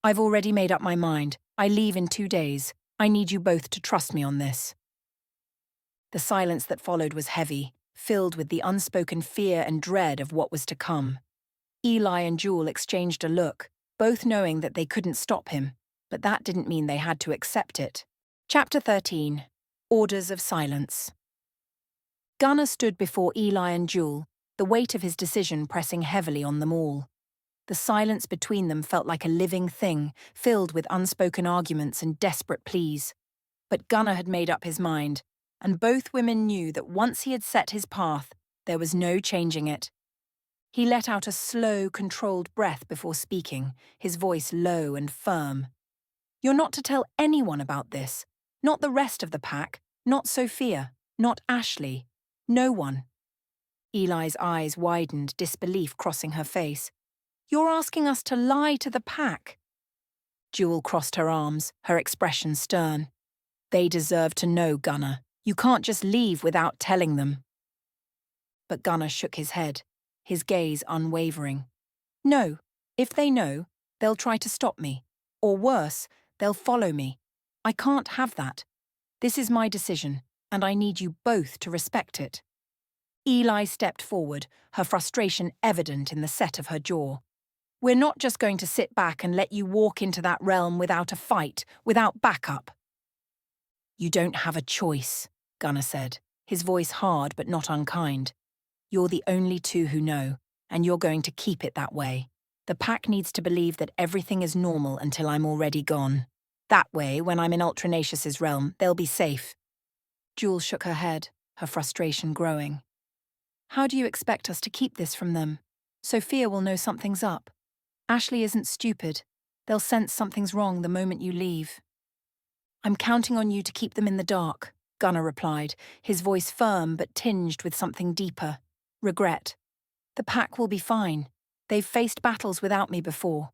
"I've already made up my mind. I leave in 2 days. I need you both to trust me on this." The silence that followed was heavy, filled with the unspoken fear and dread of what was to come. Eli and Jewel exchanged a look, both knowing that they couldn't stop him, but that didn't mean they had to accept it. Chapter 13. Orders of Silence. Gunnar stood before Eli and Jewel, the weight of his decision pressing heavily on them all. The silence between them felt like a living thing, filled with unspoken arguments and desperate pleas. But Gunnar had made up his mind, and both women knew that once he had set his path, there was no changing it. He let out a slow, controlled breath before speaking, his voice low and firm. "You're not to tell anyone about this. Not the rest of the pack, not Sophia, not Ashley. No one." Eli's eyes widened, disbelief crossing her face. "You're asking us to lie to the pack?" Jewel crossed her arms, her expression stern. "They deserve to know, Gunnar. You can't just leave without telling them." But Gunnar shook his head, his gaze unwavering. "No, if they know, they'll try to stop me. Or worse, they'll follow me. I can't have that. This is my decision, and I need you both to respect it." Eli stepped forward, her frustration evident in the set of her jaw. "We're not just going to sit back and let you walk into that realm without a fight, without backup." "You don't have a choice," Gunnar said, his voice hard but not unkind. "You're the only two who know, and you're going to keep it that way. The pack needs to believe that everything is normal until I'm already gone. That way, when I'm in Ultranatius's realm, they'll be safe." Jewel shook her head, her frustration growing. "How do you expect us to keep this from them? Sophia will know something's up. Ashley isn't stupid. They'll sense something's wrong the moment you leave. I'm counting on you to keep them in the dark, Gunnar replied, his voice firm but tinged with something deeper. Regret. The pack will be fine. They've faced battles without me before.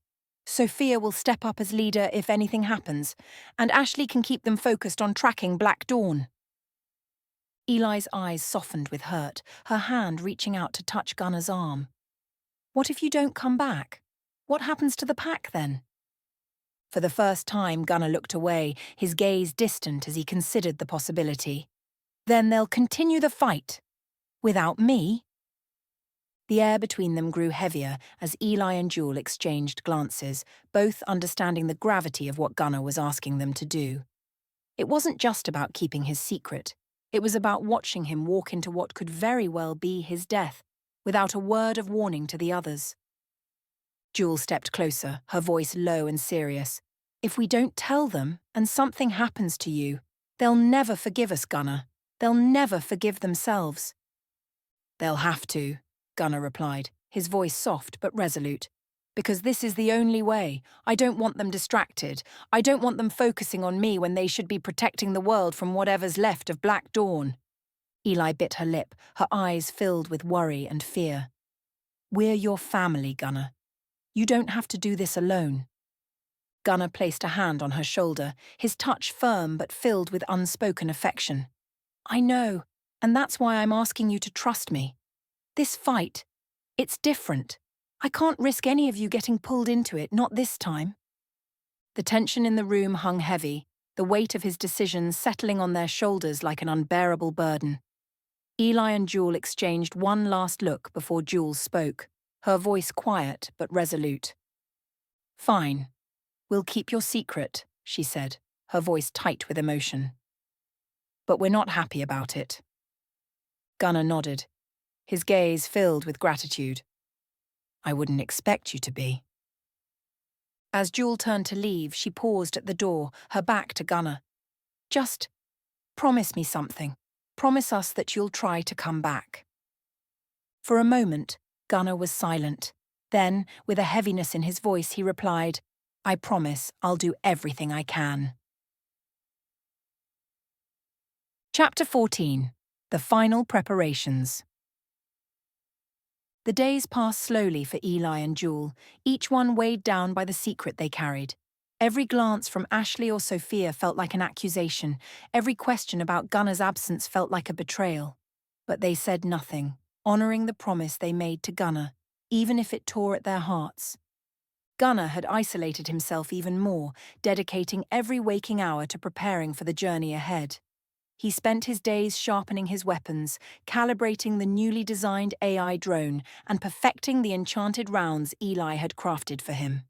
Sophia will step up as leader if anything happens, and Ashley can keep them focused on tracking Black Dawn. Eli's eyes softened with hurt, her hand reaching out to touch Gunnar's arm. What if you don't come back? What happens to the pack then? For the first time, Gunnar looked away, his gaze distant as he considered the possibility. Then they'll continue the fight. Without me? The air between them grew heavier as Eli and Jewel exchanged glances, both understanding the gravity of what Gunnar was asking them to do. It wasn't just about keeping his secret. It was about watching him walk into what could very well be his death, without a word of warning to the others. Jewel stepped closer, her voice low and serious. If we don't tell them, and something happens to you, they'll never forgive us, Gunnar. They'll never forgive themselves. They'll have to, Gunnar replied, his voice soft but resolute. Because this is the only way. I don't want them distracted. I don't want them focusing on me when they should be protecting the world from whatever's left of Black Dawn. Eli bit her lip, her eyes filled with worry and fear. We're your family, Gunnar. You don't have to do this alone. Gunnar placed a hand on her shoulder, his touch firm but filled with unspoken affection. I know, and that's why I'm asking you to trust me. This fight, it's different. I can't risk any of you getting pulled into it, not this time. The tension in the room hung heavy, the weight of his decisions settling on their shoulders like an unbearable burden. Eli and Jewel exchanged one last look before Jewel spoke, her voice quiet but resolute. Fine. We'll keep your secret, she said, her voice tight with emotion. But we're not happy about it. Gunnar nodded, his gaze filled with gratitude. I wouldn't expect you to be. As Jewel turned to leave, she paused at the door, her back to Gunnar. Just promise me something. Promise us that you'll try to come back. For a moment, Gunnar was silent. Then, with a heaviness in his voice, he replied, I promise I'll do everything I can. Chapter 14. The Final Preparations. The days passed slowly for Eli and Jewel, each one weighed down by the secret they carried. Every glance from Ashley or Sophia felt like an accusation. Every question about Gunnar's absence felt like a betrayal. But they said nothing, honouring the promise they made to Gunnar, even if it tore at their hearts. Gunnar had isolated himself even more, dedicating every waking hour to preparing for the journey ahead. He spent his days sharpening his weapons, calibrating the newly designed AI drone, and perfecting the enchanted rounds Eli had crafted for him.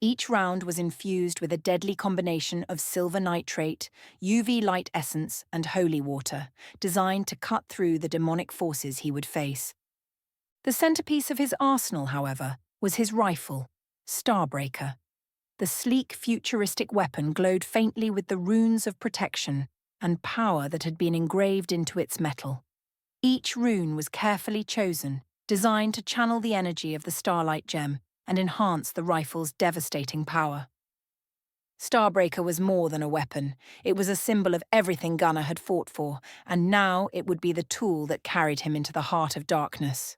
Each round was infused with a deadly combination of silver nitrate, UV light essence, and holy water, designed to cut through the demonic forces he would face. The centerpiece of his arsenal, however, was his rifle, Starbreaker. The sleek, futuristic weapon glowed faintly with the runes of protection and power that had been engraved into its metal. Each rune was carefully chosen, designed to channel the energy of the Starlight Gem and enhance the rifle's devastating power. Starbreaker was more than a weapon. It was a symbol of everything Gunnar had fought for, and now it would be the tool that carried him into the heart of darkness.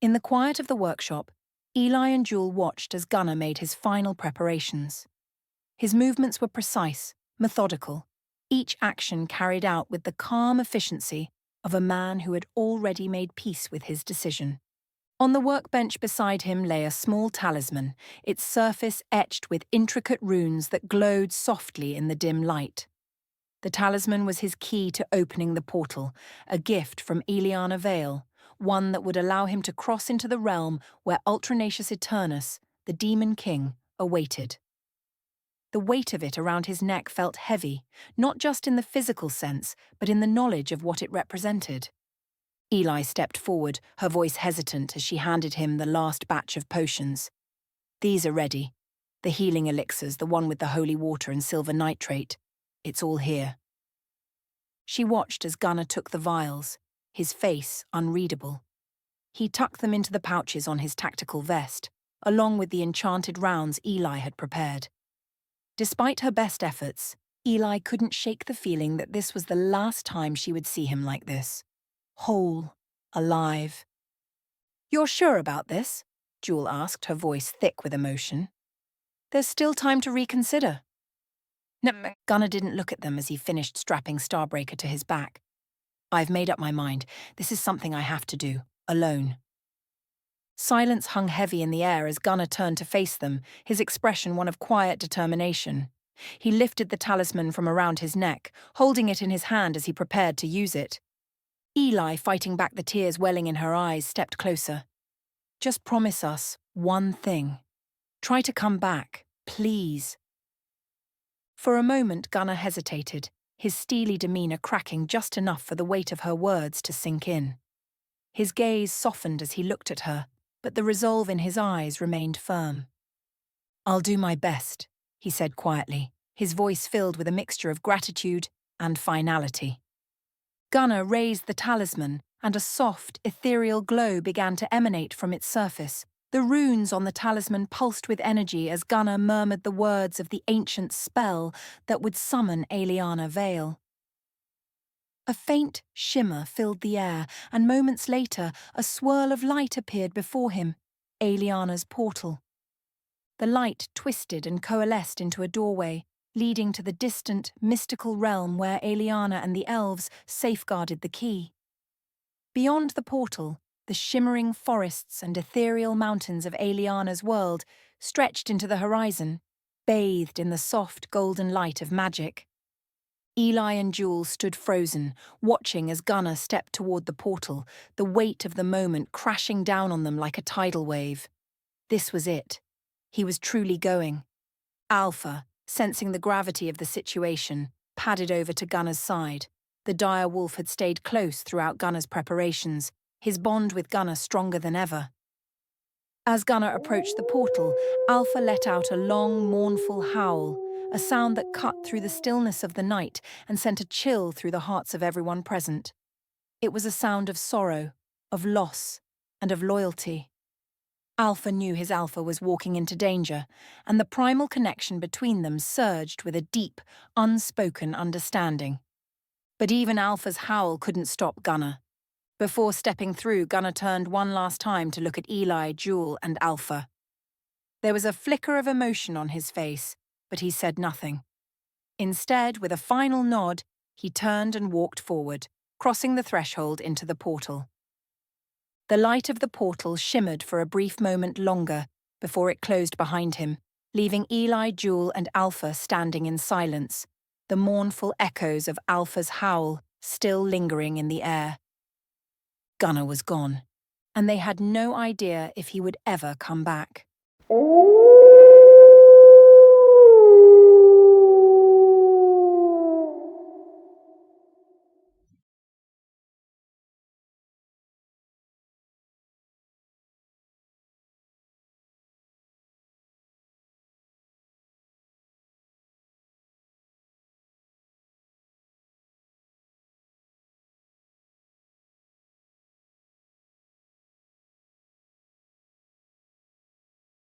In the quiet of the workshop, Eli and Jewel watched as Gunnar made his final preparations. His movements were precise, methodical, each action carried out with the calm efficiency of a man who had already made peace with his decision. On the workbench beside him lay a small talisman, its surface etched with intricate runes that glowed softly in the dim light. The talisman was his key to opening the portal, a gift from Eliana Vale, one that would allow him to cross into the realm where Ultranacious Eternus, the Demon King, awaited. The weight of it around his neck felt heavy, not just in the physical sense, but in the knowledge of what it represented. Eli stepped forward, her voice hesitant as she handed him the last batch of potions. These are ready. The healing elixirs, the one with the holy water and silver nitrate. It's all here. She watched as Gunnar took the vials, his face unreadable. He tucked them into the pouches on his tactical vest, along with the enchanted rounds Eli had prepared. Despite her best efforts, Eli couldn't shake the feeling that this was the last time she would see him like this. Whole, alive. "You're sure about this?" Jewel asked, her voice thick with emotion. "There's still time to reconsider." Gunnar didn't look at them as he finished strapping Starbreaker to his back. "I've made up my mind. This is something I have to do, alone." Silence hung heavy in the air as Gunnar turned to face them, his expression one of quiet determination. He lifted the talisman from around his neck, holding it in his hand as he prepared to use it. Eli, fighting back the tears welling in her eyes, stepped closer. "Just promise us one thing. Try to come back, please." For a moment, Gunnar hesitated, his steely demeanor cracking just enough for the weight of her words to sink in. His gaze softened as he looked at her, but the resolve in his eyes remained firm. "I'll do my best," he said quietly, his voice filled with a mixture of gratitude and finality. Gunnar raised the talisman, and a soft, ethereal glow began to emanate from its surface. The runes on the talisman pulsed with energy as Gunnar murmured the words of the ancient spell that would summon Aeliana Vale. A faint shimmer filled the air, and moments later, a swirl of light appeared before him, Aeliana's portal. The light twisted and coalesced into a doorway, leading to the distant, mystical realm where Aeliana and the Elves safeguarded the key. Beyond the portal, the shimmering forests and ethereal mountains of Aeliana's world stretched into the horizon, bathed in the soft golden light of magic. Eli and Jewel stood frozen, watching as Gunnar stepped toward the portal, the weight of the moment crashing down on them like a tidal wave. This was it. He was truly going. Alpha, sensing the gravity of the situation, padded over to Gunnar's side. The dire wolf had stayed close throughout Gunnar's preparations, his bond with Gunnar stronger than ever. As Gunnar approached the portal, Alpha let out a long, mournful howl, a sound that cut through the stillness of the night and sent a chill through the hearts of everyone present. It was a sound of sorrow, of loss, and of loyalty. Alpha knew his Alpha was walking into danger, and the primal connection between them surged with a deep, unspoken understanding. But even Alpha's howl couldn't stop Gunnar. Before stepping through, Gunnar turned one last time to look at Eli, Jewel, and Alpha. There was a flicker of emotion on his face, but he said nothing. Instead, with a final nod, he turned and walked forward, crossing the threshold into the portal. The light of the portal shimmered for a brief moment longer before it closed behind him, leaving Eli, Jewel, and Alpha standing in silence, the mournful echoes of Alpha's howl still lingering in the air. Gunnar was gone, and they had no idea if he would ever come back.